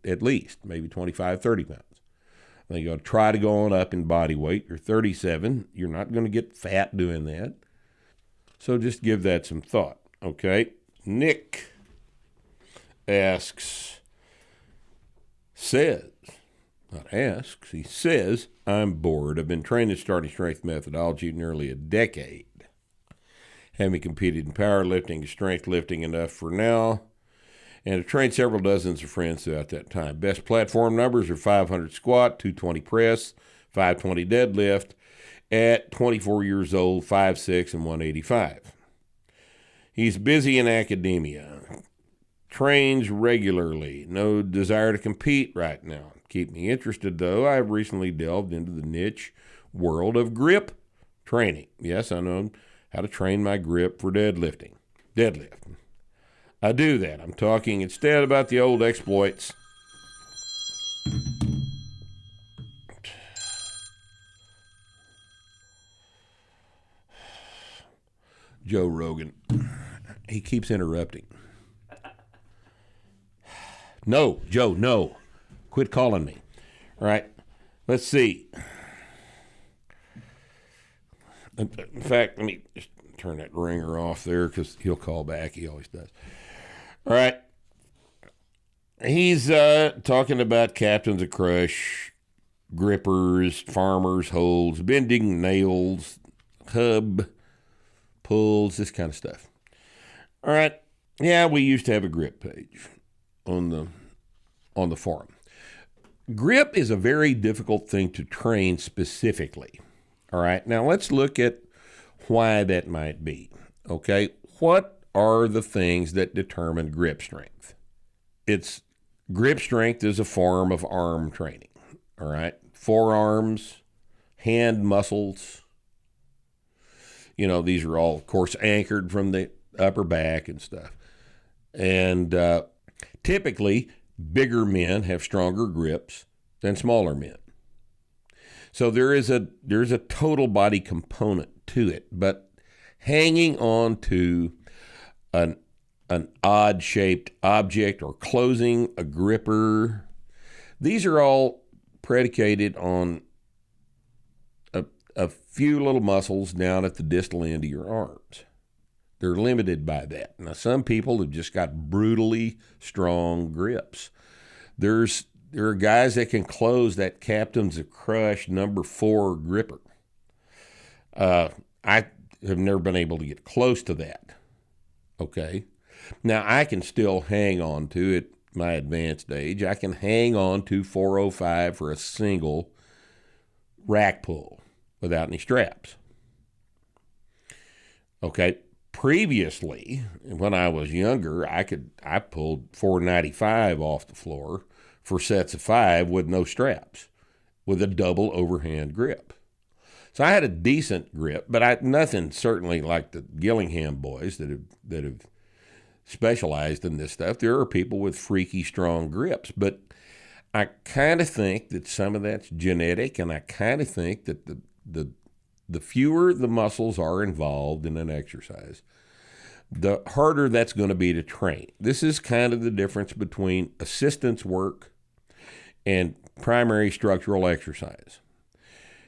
at least, maybe 25, 30 pounds. I think you ought to try to go on up in body weight. You're 37. You're not going to get fat doing that. So just give that some thought, okay? Nick says, I'm bored. I've been training starting strength methodology nearly a decade. Having competed in powerlifting and strength lifting enough for now, and have trained several dozens of friends throughout that time. Best platform numbers are 500 squat, 220 press, 520 deadlift at 24 years old, 5'6", and 185. He's busy in academia, trains regularly, no desire to compete right now. Keep me interested, though. I've recently delved into the niche world of grip training. Yes, I know how to train my grip for deadlift. I do that. I'm talking instead about the old exploits. Joe Rogan. He keeps interrupting. No, Joe, no. Quit calling me. All right. Let's see. In fact, let me just turn that ringer off there because he'll call back. He always does. All right. He's talking about captains of crush, grippers, farmers, holds, bending nails, hub, pulls, this kind of stuff. All right. Yeah, we used to have a grip page on the forum. Grip is a very difficult thing to train specifically. All right. Now let's look at why that might be. Okay. What are the things that determine grip strength? Grip strength is a form of arm training. All right. Forearms, hand muscles. These are all, of course, anchored from the upper back and stuff. And typically, bigger men have stronger grips than smaller men. So there is a total body component to it, but hanging on to an odd-shaped object or closing a gripper, these are all predicated on a few little muscles down at the distal end of your arms. They're limited by that. Now, some people have just got brutally strong grips. There are guys that can close that Captain's of Crush number 4 gripper. I have never been able to get close to that. Okay. Now, I can still hang on to, at my advanced age, I can hang on to 405 for a single rack pull without any straps. Okay. Previously, when I was younger, I pulled 495 off the floor for sets of 5 with no straps, with a double overhand grip. So I had a decent grip, but nothing certainly like the Gillingham boys that have specialized in this stuff. There are people with freaky strong grips, but I kind of think that some of that's genetic, and I kind of think that the fewer the muscles are involved in an exercise, the harder that's going to be to train. This is kind of the difference between assistance work and primary structural exercise.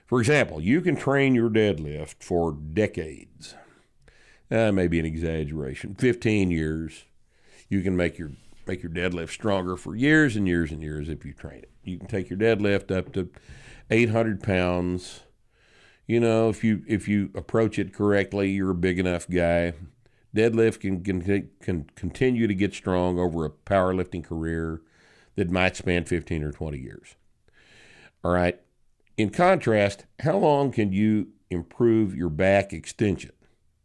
For example, you can train your deadlift for decades. Maybe an exaggeration. 15 years. You can make your deadlift stronger for years and years and years if you train it. You can take your deadlift up to 800 pounds. If you approach it correctly, you're a big enough guy. Deadlift can continue to get strong over a powerlifting career that might span 15 or 20 years. All right. In contrast, how long can you improve your back extension,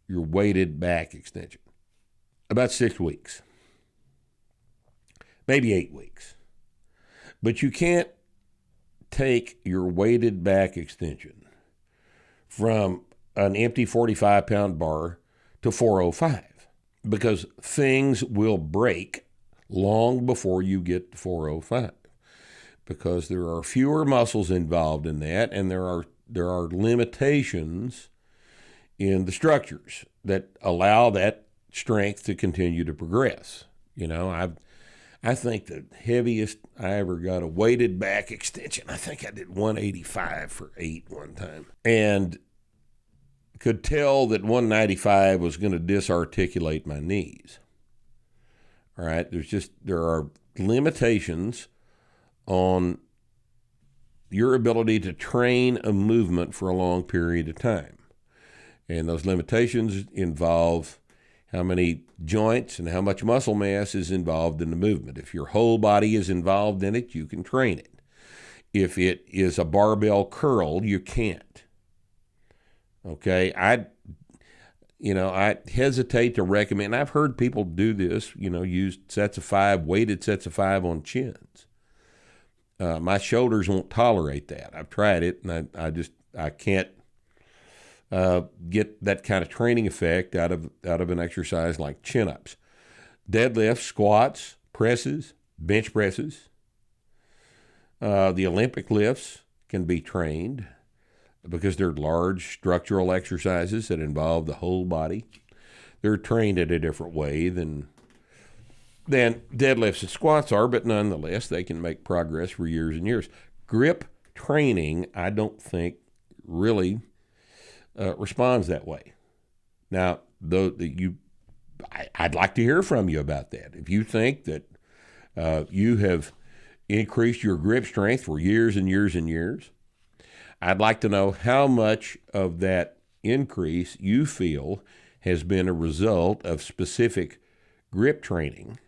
your weighted back extension? About 6 weeks, maybe 8 weeks. But you can't take your weighted back extension from an empty 45-pound bar to 405 because things will break long before you get to 405 because there are fewer muscles involved in that, and there are limitations in the structures that allow that strength to continue to progress. I think the heaviest I ever got a weighted back extension, I think I did 185 for 8 one time, and could tell that 195 was going to disarticulate my knees. All right, there are limitations on your ability to train a movement for a long period of time. And those limitations involve how many joints and how much muscle mass is involved in the movement. If your whole body is involved in it, you can train it. If it is a barbell curl, you can't. Okay, I hesitate to recommend. I've heard people do this, use sets of 5, weighted sets of 5 on chins. My shoulders won't tolerate that. I've tried it, and I can't get that kind of training effect out of an exercise like chin-ups. Deadlifts, squats, presses, bench presses. The Olympic lifts can be trained because they're large structural exercises that involve the whole body. They're trained in a different way than deadlifts and squats are, but nonetheless, they can make progress for years and years. Grip training, I don't think, really responds that way. Now, I'd like to hear from you about that. If you think that you have increased your grip strength for years and years and years, I'd like to know how much of that increase you feel has been a result of specific grip training,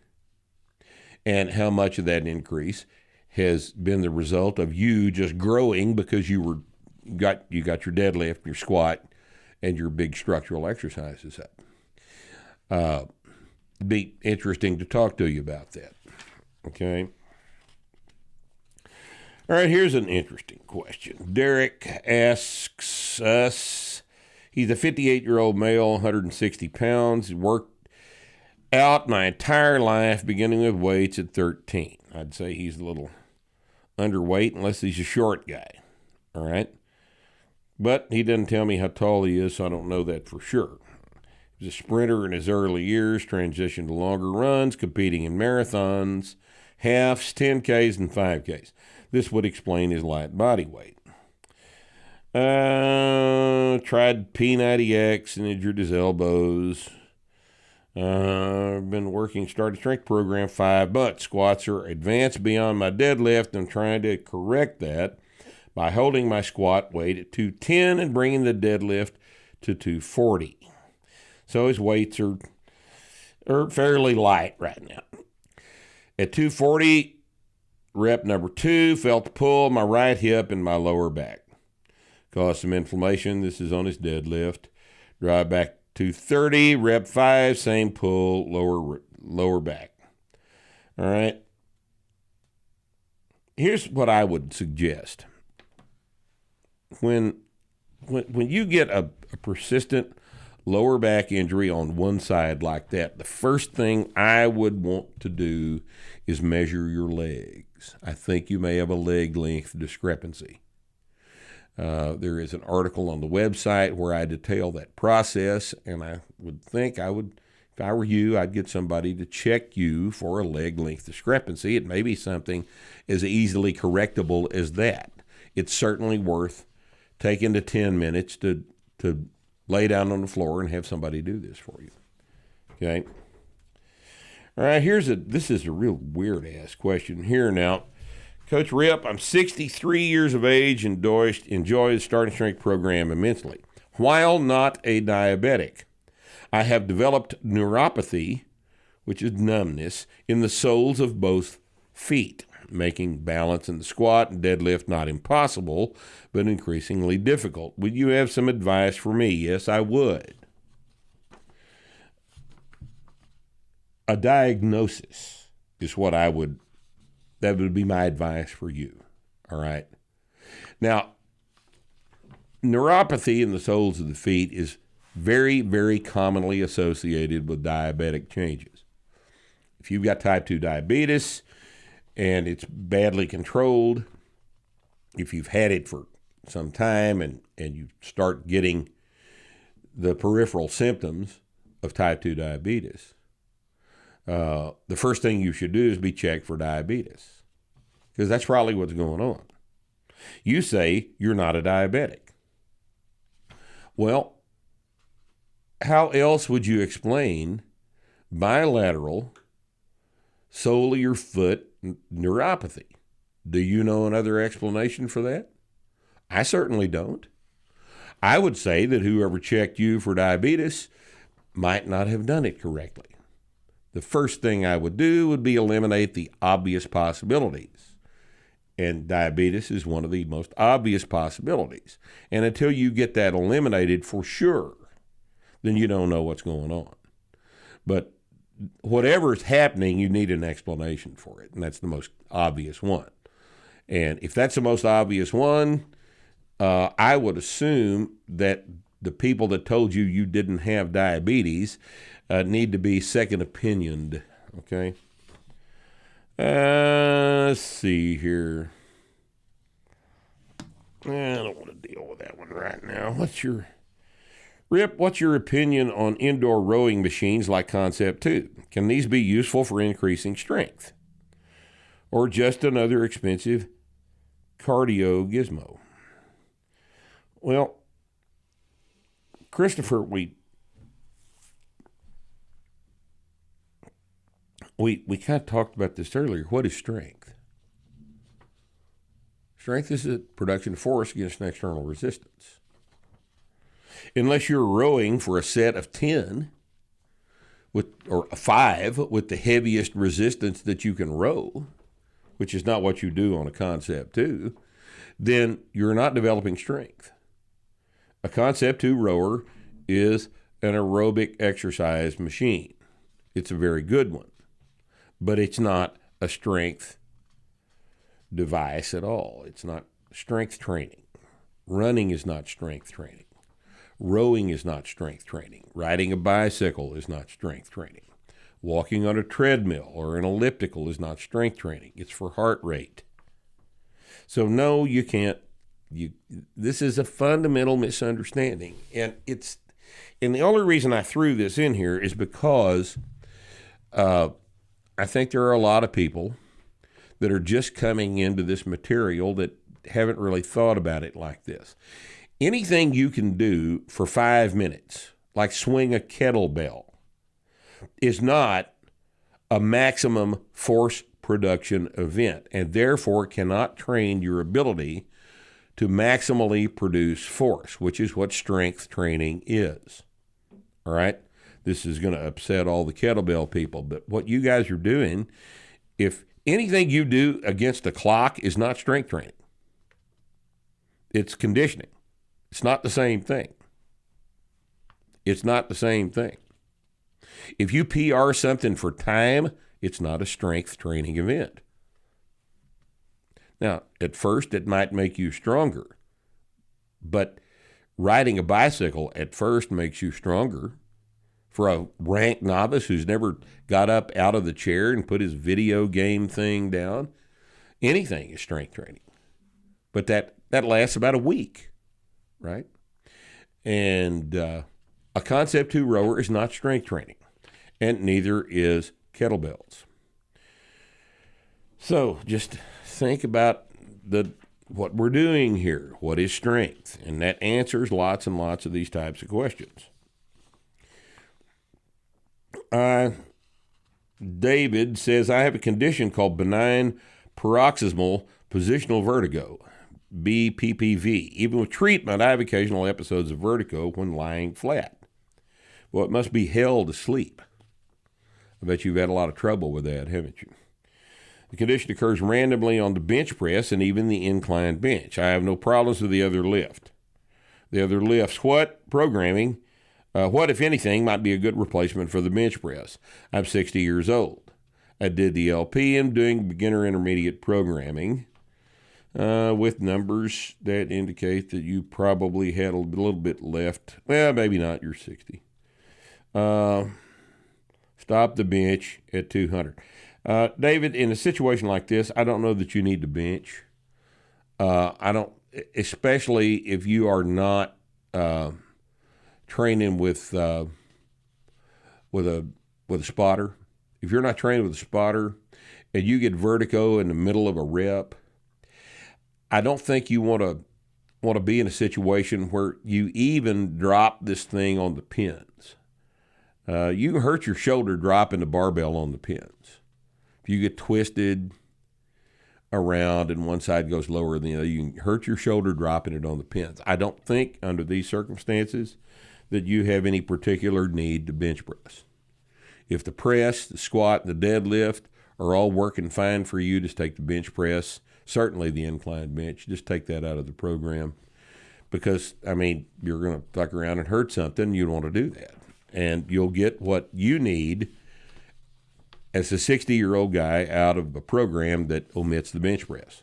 and how much of that increase has been the result of you just growing because you got your deadlift, your squat, and your big structural exercises up. It'd be interesting to talk to you about that. Okay. All right, here's an interesting question. Derek asks us, he's a 58-year-old male, 160 pounds, worked out my entire life, beginning with weights at 13. I'd say he's a little underweight unless he's a short guy, all right? But he doesn't tell me how tall he is, so I don't know that for sure. He was a sprinter in his early years, transitioned to longer runs, competing in marathons, halves, 10Ks, and 5Ks. This would explain his light body weight. Tried P90X and injured his elbows. Been working started strength program 5 months. Squats are advanced beyond my deadlift. I'm trying to correct that by holding my squat weight at 210 and bringing the deadlift to 240. So his weights are fairly light right now. At 240, rep number 2, felt the pull, my right hip and my lower back. Caused some inflammation. This is on his deadlift. Drive back 230, rep 5, same pull, lower back. All right. Here's what I would suggest. When you get a persistent lower back injury on one side like that, the first thing I would want to do is measure your legs. I think you may have a leg length discrepancy. There is an article on the website where I detail that process, and I would think if I were you, I'd get somebody to check you for a leg length discrepancy. It may be something as easily correctable as that. It's certainly worth taking the 10 minutes to lay down on the floor and have somebody do this for you. Okay? All right, this is a real weird-ass question here now. Coach Rip, I'm 63 years of age and enjoy the starting strength program immensely. While not a diabetic, I have developed neuropathy, which is numbness, in the soles of both feet, making balance in the squat and deadlift not impossible, but increasingly difficult. Would you have some advice for me? Yes, I would. A diagnosis is what that would be my advice for you, all right? Now, neuropathy in the soles of the feet is very, very commonly associated with diabetic changes. If you've got type 2 diabetes and it's badly controlled, if you've had it for some time and you start getting the peripheral symptoms of type 2 diabetes, the first thing you should do is be checked for diabetes, because that's probably what's going on. You say you're not a diabetic. Well, how else would you explain bilateral sole of your foot neuropathy? Do you know another explanation for that? I certainly don't. I would say that whoever checked you for diabetes might not have done it correctly. The first thing I would do would be eliminate the obvious possibilities. And diabetes is one of the most obvious possibilities. And until you get that eliminated for sure, then you don't know what's going on. But whatever is happening, you need an explanation for it. And that's the most obvious one. And if that's the most obvious one, I would assume that the people that told you you didn't have diabetes need to be second opinioned, okay? Let's see here. I don't want to deal with that one right now. What's your opinion on indoor rowing machines like Concept 2? Can these be useful for increasing strength? Or just another expensive cardio gizmo? Well, Christopher, we kind of talked about this earlier. What is strength? Strength is the production of force against an external resistance. Unless you're rowing for a set of 10 or 5 with the heaviest resistance that you can row, which is not what you do on a Concept 2, then you're not developing strength. A Concept 2 rower is an aerobic exercise machine. It's a very good one, but it's not a strength device at all. It's not strength training. Running is not strength training. Rowing is not strength training. Riding a bicycle is not strength training. Walking on a treadmill or an elliptical is not strength training. It's for heart rate. So no, you can't. This is a fundamental misunderstanding, and the only reason I threw this in here is because I think there are a lot of people that are just coming into this material that haven't really thought about it like this. Anything you can do for 5 minutes, like swing a kettlebell, is not a maximum force production event, and therefore cannot train your ability to maximally produce force, which is what strength training is. All right? This is going to upset all the kettlebell people, but what you guys are doing, if anything you do against a clock is not strength training, it's conditioning. It's not the same thing. It's not the same thing. If you PR something for time, it's not a strength training event. Now, at first, it might make you stronger, but riding a bicycle at first makes you stronger. For a rank novice who's never got up out of the chair and put his video game thing down, anything is strength training. But that lasts about a week, right? And a Concept 2 rower is not strength training, and neither is kettlebells. So just think about what we're doing here. What is strength? And that answers lots and lots of these types of questions. David says, I have a condition called Benign Paroxysmal Positional Vertigo, Bppv. Even with treatment, I have occasional episodes of vertigo when lying flat. Well, it must be hell to sleep. I bet you've had a lot of trouble with that, haven't you? The condition occurs randomly on the bench press and even the inclined bench. I have no problems with the other lift. The other lifts, what if anything, might be a good replacement for the bench press? I'm 60 years old. I did the LP and doing beginner intermediate programming with numbers that indicate that you probably had a little bit left. Well, maybe not. You're 60. Stop the bench at 200. David, in a situation like this, I don't know that you need to bench. I don't, especially if you are not training with a spotter. If you're not training with a spotter and you get vertigo in the middle of a rep, I don't think you want to be in a situation where you even drop this thing on the pins. You can hurt your shoulder dropping the barbell on the pins. If you get twisted around and one side goes lower than the other, you can hurt your shoulder dropping it on the pins. I don't think under these circumstances that you have any particular need to bench press. If the press, the squat, and the deadlift are all working fine for you, just take the bench press, certainly the incline bench, just take that out of the program. Because, I mean, you're going to fuck around and hurt something, you don't want to do that. And you'll get what you need as a 60-year-old guy out of a program that omits the bench press.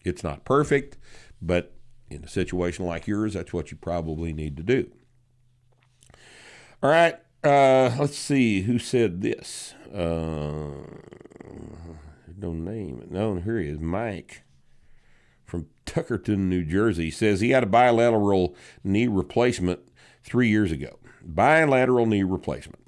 It's not perfect, but in a situation like yours, that's what you probably need to do. All right, let's see who said this. No name. No, here he is, Mike from Tuckerton, New Jersey. Says he had a bilateral knee replacement 3 years ago. Bilateral knee replacement.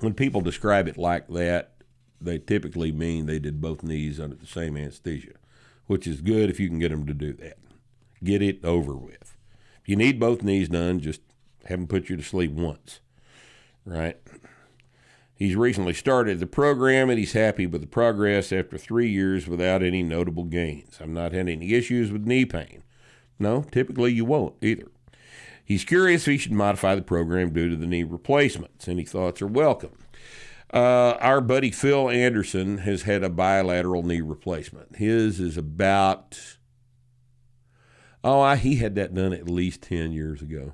When people describe it like that, they typically mean they did both knees under the same anesthesia, which is good if you can get them to do that. Get it over with. If you need both knees done, just have them put you to sleep once, right? He's recently started the program, and he's happy with the progress after 3 years without any notable gains. I've not had any issues with knee pain. No, typically you won't either. He's curious if he should modify the program due to the knee replacements. Any thoughts are welcome. Our buddy Phil Anderson has had a bilateral knee replacement. His is about, he had that done at least 10 years ago.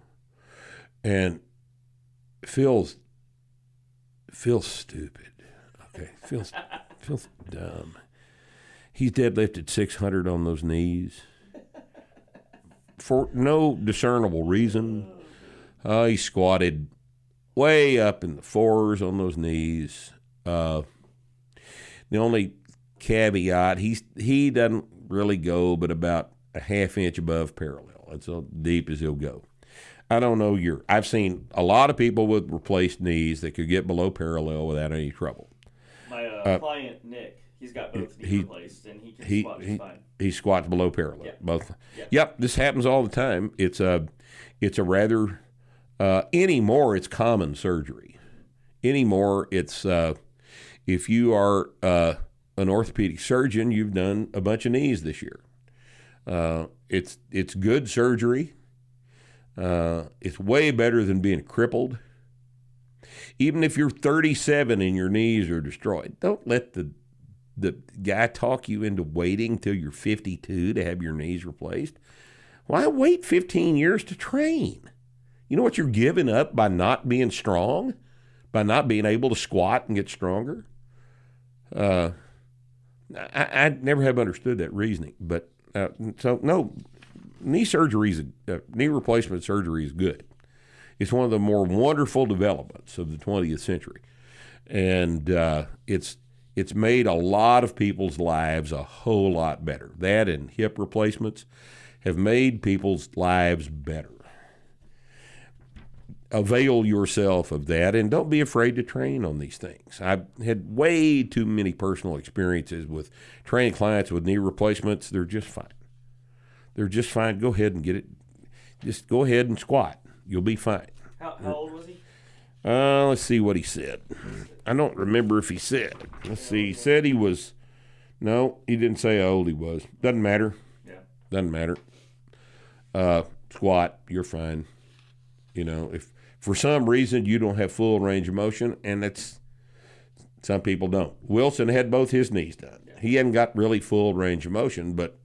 And Phil's stupid. Okay, Phil's dumb. He's deadlifted 600 on those knees for no discernible reason. He squatted way up in the fours on those knees. The only caveat, he doesn't really go but about a half inch above parallel. That's how deep as he'll go. I don't know I've seen a lot of people with replaced knees that could get below parallel without any trouble. My client, Nick, he's got both knees replaced, and he can squat just fine. He squats below parallel. Yeah. Both. Yeah. Yep, this happens all the time. It's a rather, anymore it's common surgery. Anymore it's, if you are an orthopedic surgeon, you've done a bunch of knees this year. It's good surgery. It's way better than being crippled. Even if you're 37 and your knees are destroyed, don't let the guy talk you into waiting till you're 52 to have your knees replaced. Why wait 15 years to train? You know what you're giving up by not being strong? By not being able to squat and get stronger? I never have understood that reasoning. But so no, knee replacement surgery is good. It's one of the more wonderful developments of the 20th century. And it's made a lot of people's lives a whole lot better. That and hip replacements have made people's lives better. Avail yourself of that, and don't be afraid to train on these things. I've had way too many personal experiences with training clients with knee replacements. They're just fine. They're just fine. Go ahead and get it. Just go ahead and squat. You'll be fine. How old was he? Let's see what he said. I don't remember if he said. Let's see. He said he was. No, he didn't say how old he was. Doesn't matter. Yeah. Doesn't matter. Squat. You're fine. You know, if for some reason you don't have full range of motion, and that's some people don't. Wilson had both his knees done. Yeah. He hadn't got really full range of motion, but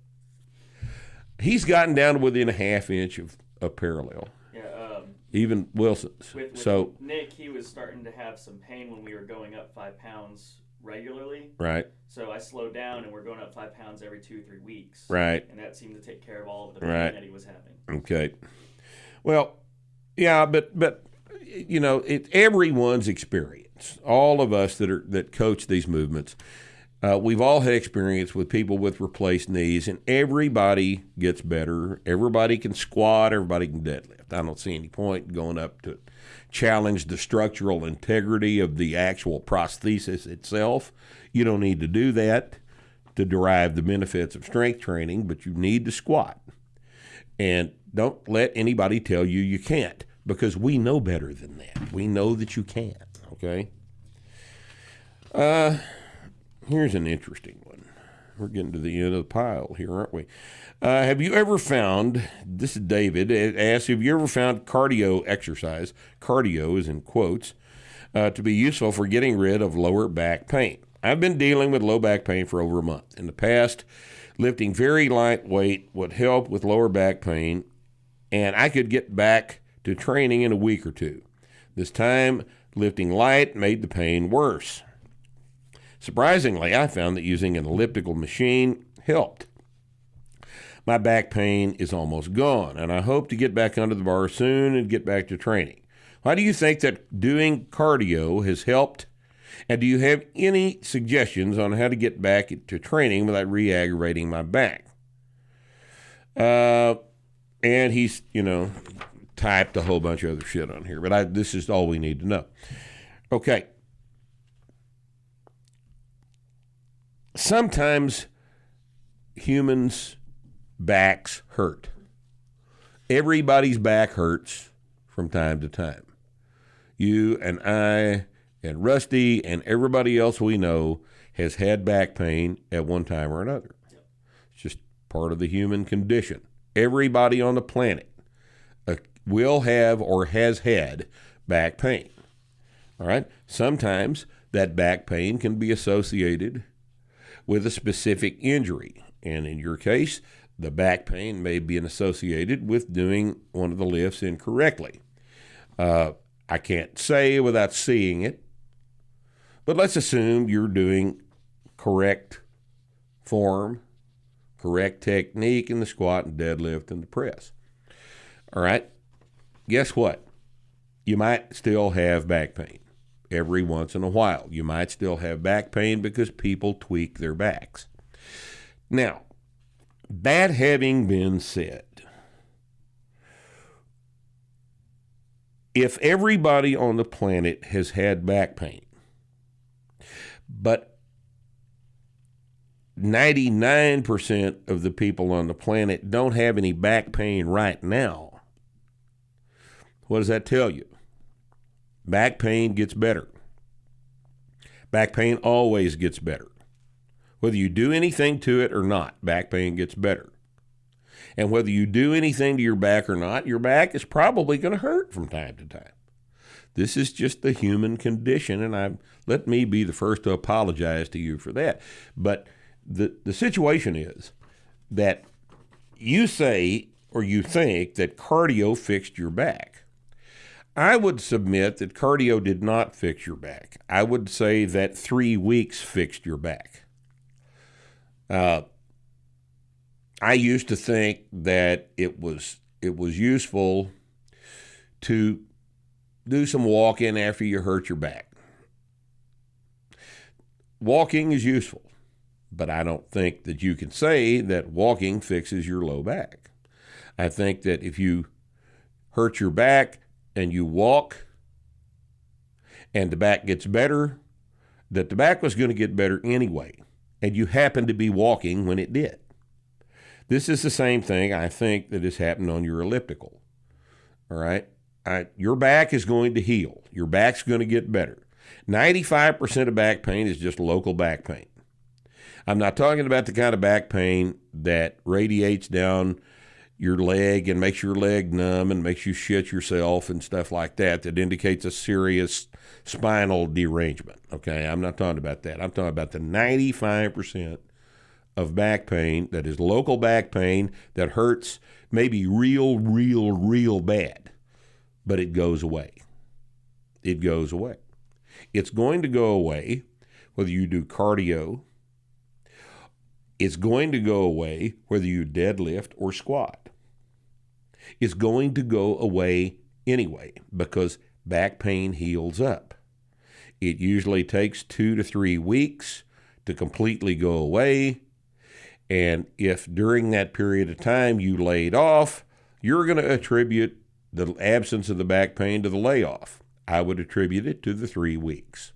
he's gotten down to within a half inch of parallel. Yeah. Even Wilson's. With so Nick, he was starting to have some pain when we were going up 5 pounds regularly. Right. So I slowed down, and we're going up 5 pounds every 2-3 weeks. Right. And that seemed to take care of all of the pain that he was having. Okay. Well, yeah, but you know, it's everyone's experience. All of us that coach these movements, we've all had experience with people with replaced knees, and everybody gets better. Everybody can squat. Everybody can deadlift. I don't see any point in going up to challenge the structural integrity of the actual prosthesis itself. You don't need to do that to derive the benefits of strength training, but you need to squat. And don't let anybody tell you you can't, because we know better than that. We know that you can, okay? Here's an interesting one. We're getting to the end of the pile here, aren't we? Have you ever found, this is David, asks, have you ever found cardio exercise, cardio is in quotes, to be useful for getting rid of lower back pain? I've been dealing with low back pain for over a month. In the past, lifting very light weight would help with lower back pain, and I could get back to training in a week or two. This time, lifting light made the pain worse. Surprisingly, I found that using an elliptical machine helped. My back pain is almost gone, and I hope to get back under the bar soon and get back to training. Why do you think that doing cardio has helped? And do you have any suggestions on how to get back to training without re-aggravating my back? And he's, typed a whole bunch of other shit on here, but this is all we need to know. Okay. Sometimes humans' backs hurt. Everybody's back hurts from time to time. You and I and Rusty and everybody else we know has had back pain at one time or another. It's just part of the human condition. Everybody on the planet will have or has had back pain. All right? Sometimes that back pain can be associated with a specific injury. And in your case, the back pain may be associated with doing one of the lifts incorrectly. I can't say without seeing it, but let's assume you're doing correct form, correct technique in the squat and deadlift and the press. All right? Guess what? You might still have back pain every once in a while. You might still have back pain because people tweak their backs. Now, that having been said, if everybody on the planet has had back pain, but 99% of the people on the planet don't have any back pain right now, what does that tell you? Back pain gets better. Back pain always gets better. Whether you do anything to it or not, back pain gets better. And whether you do anything to your back or not, your back is probably going to hurt from time to time. This is just the human condition, and let me be the first to apologize to you for that. But the situation is that you say or you think that cardio fixed your back. I would submit that cardio did not fix your back. I would say that 3 weeks fixed your back. I used to think that it was useful to do some walking after you hurt your back. Walking is useful, but I don't think that you can say that walking fixes your low back. I think that if you hurt your back and you walk and the back gets better, that the back was going to get better anyway, and you happened to be walking when it did. This is the same thing I think that has happened on your elliptical. All right? Your back is going to heal. Your back's going to get better. 95% of back pain is just local back pain. I'm not talking about the kind of back pain that radiates down your leg and makes your leg numb and makes you shit yourself and stuff like that indicates a serious spinal derangement. Okay, I'm not talking about that. I'm talking about the 95% of back pain that is local back pain that hurts maybe real bad, but it goes away. It goes away. It's going to go away whether you do cardio. It's going to go away whether you deadlift or squat. It's going to go away anyway because back pain heals up. It usually takes 2 to 3 weeks to completely go away. And if during that period of time you laid off, you're going to attribute the absence of the back pain to the layoff. I would attribute it to the 3 weeks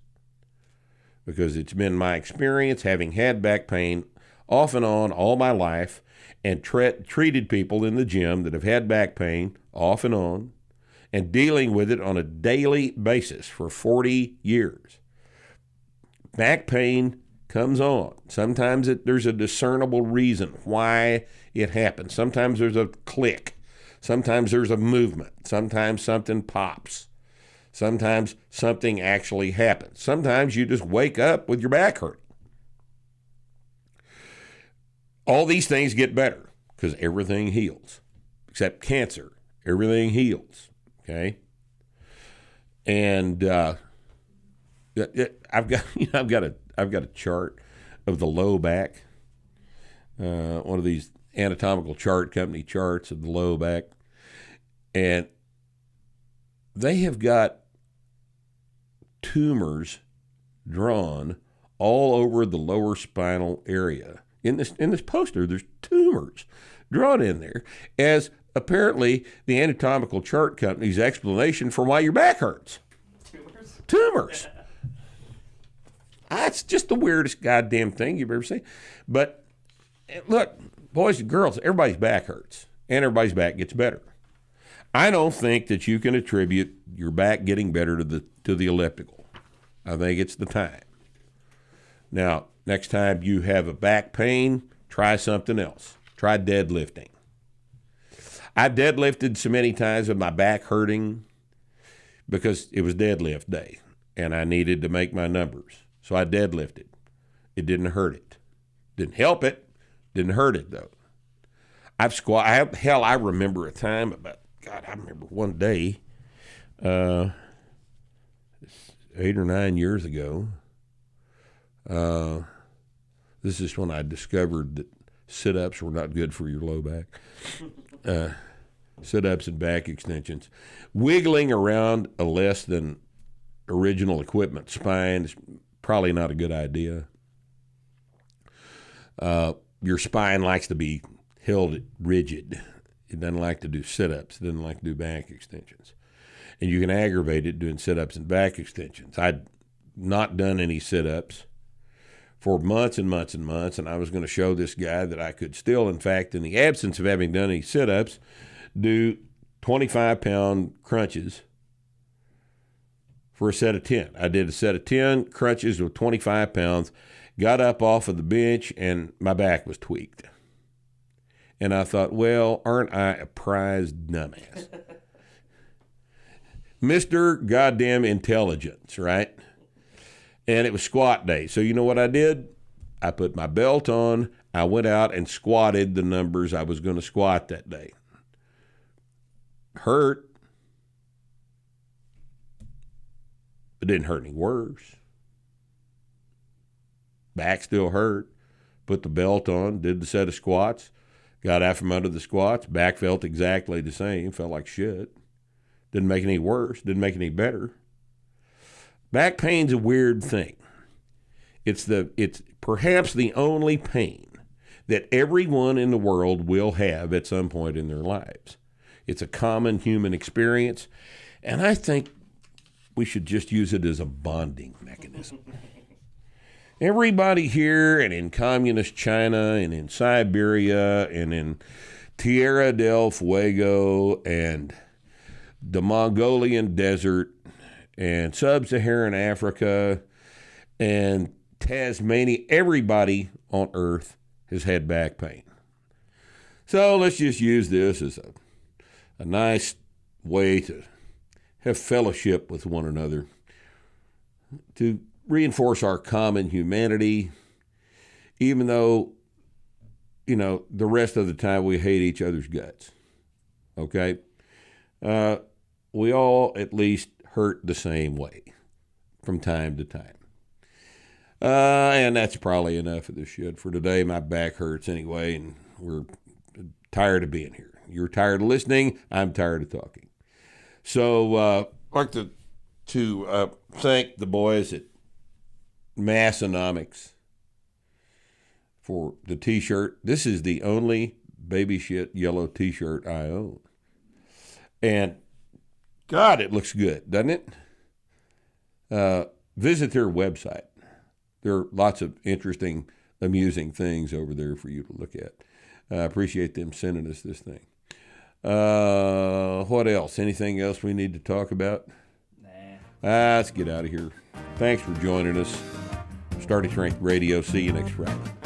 because it's been my experience having had back pain off and on all my life and treated people in the gym that have had back pain off and on and dealing with it on a daily basis for 40 years. Back pain comes on. Sometimes there's a discernible reason why it happens. Sometimes there's a click. Sometimes there's a movement. Sometimes something pops. Sometimes something actually happens. Sometimes you just wake up with your back hurting. All these things get better because everything heals, except cancer. Everything heals, okay? And I've got a chart of the low back. One of these anatomical chart company charts of the low back, and they have got tumors drawn all over the lower spinal area. In this poster, there's tumors drawn in there as apparently the anatomical chart company's explanation for why your back hurts. Tumors. That's just the weirdest goddamn thing you've ever seen. But look, boys and girls, everybody's back hurts, and everybody's back gets better. I don't think that you can attribute your back getting better to the elliptical. I think it's the time. Now, next time you have a back pain, try something else. Try deadlifting. I've deadlifted so many times with my back hurting because it was deadlift day, and I needed to make my numbers. So I deadlifted. It didn't hurt it. Didn't help it. Didn't hurt it, though. I remember a time I remember one day, 8 or 9 years ago, this is when I discovered that sit-ups were not good for your low back. Sit-ups and back extensions. Wiggling around a less than original equipment spine is probably not a good idea. Your spine likes to be held rigid. It doesn't like to do sit-ups. It doesn't like to do back extensions. And you can aggravate it doing sit-ups and back extensions. I'd not done any sit-ups for months and months and months, and I was going to show this guy that I could still, in fact, in the absence of having done any sit-ups, do 25-pound crunches for a set of 10. I did a set of 10 crunches with 25 pounds, got up off of the bench, and my back was tweaked. And I thought, well, aren't I a prized dumbass? Mr. Goddamn Intelligence, right? And it was squat day. So you know what I did? I put my belt on. I went out and squatted the numbers I was going to squat that day. Hurt. It didn't hurt any worse. Back still hurt. Put the belt on, did the set of squats, got out from under the squats. Back felt exactly the same. Felt like shit. Didn't make any worse. Didn't make any better. Back pain's a weird thing. It's perhaps the only pain that everyone in the world will have at some point in their lives. It's a common human experience, and I think we should just use it as a bonding mechanism. Everybody here and in communist China and in Siberia and in Tierra del Fuego and the Mongolian desert and sub-Saharan Africa and Tasmania, everybody on Earth has had back pain. So let's just use this as a nice way to have fellowship with one another, to reinforce our common humanity, even though, the rest of the time we hate each other's guts. Okay? We all at least hurt the same way from time to time. And that's probably enough of this shit for today. My back hurts anyway, and we're tired of being here. You're tired of listening. I'm tired of talking. So I'd like to thank the boys at Massonomics for the T-shirt. This is the only baby shit yellow T-shirt I own. And, God, it looks good, doesn't it? Visit their website. There are lots of interesting, amusing things over there for you to look at. I appreciate them sending us this thing. What else? Anything else we need to talk about? Nah. Let's get out of here. Thanks for joining us. Starting Strength Radio. See you next Friday.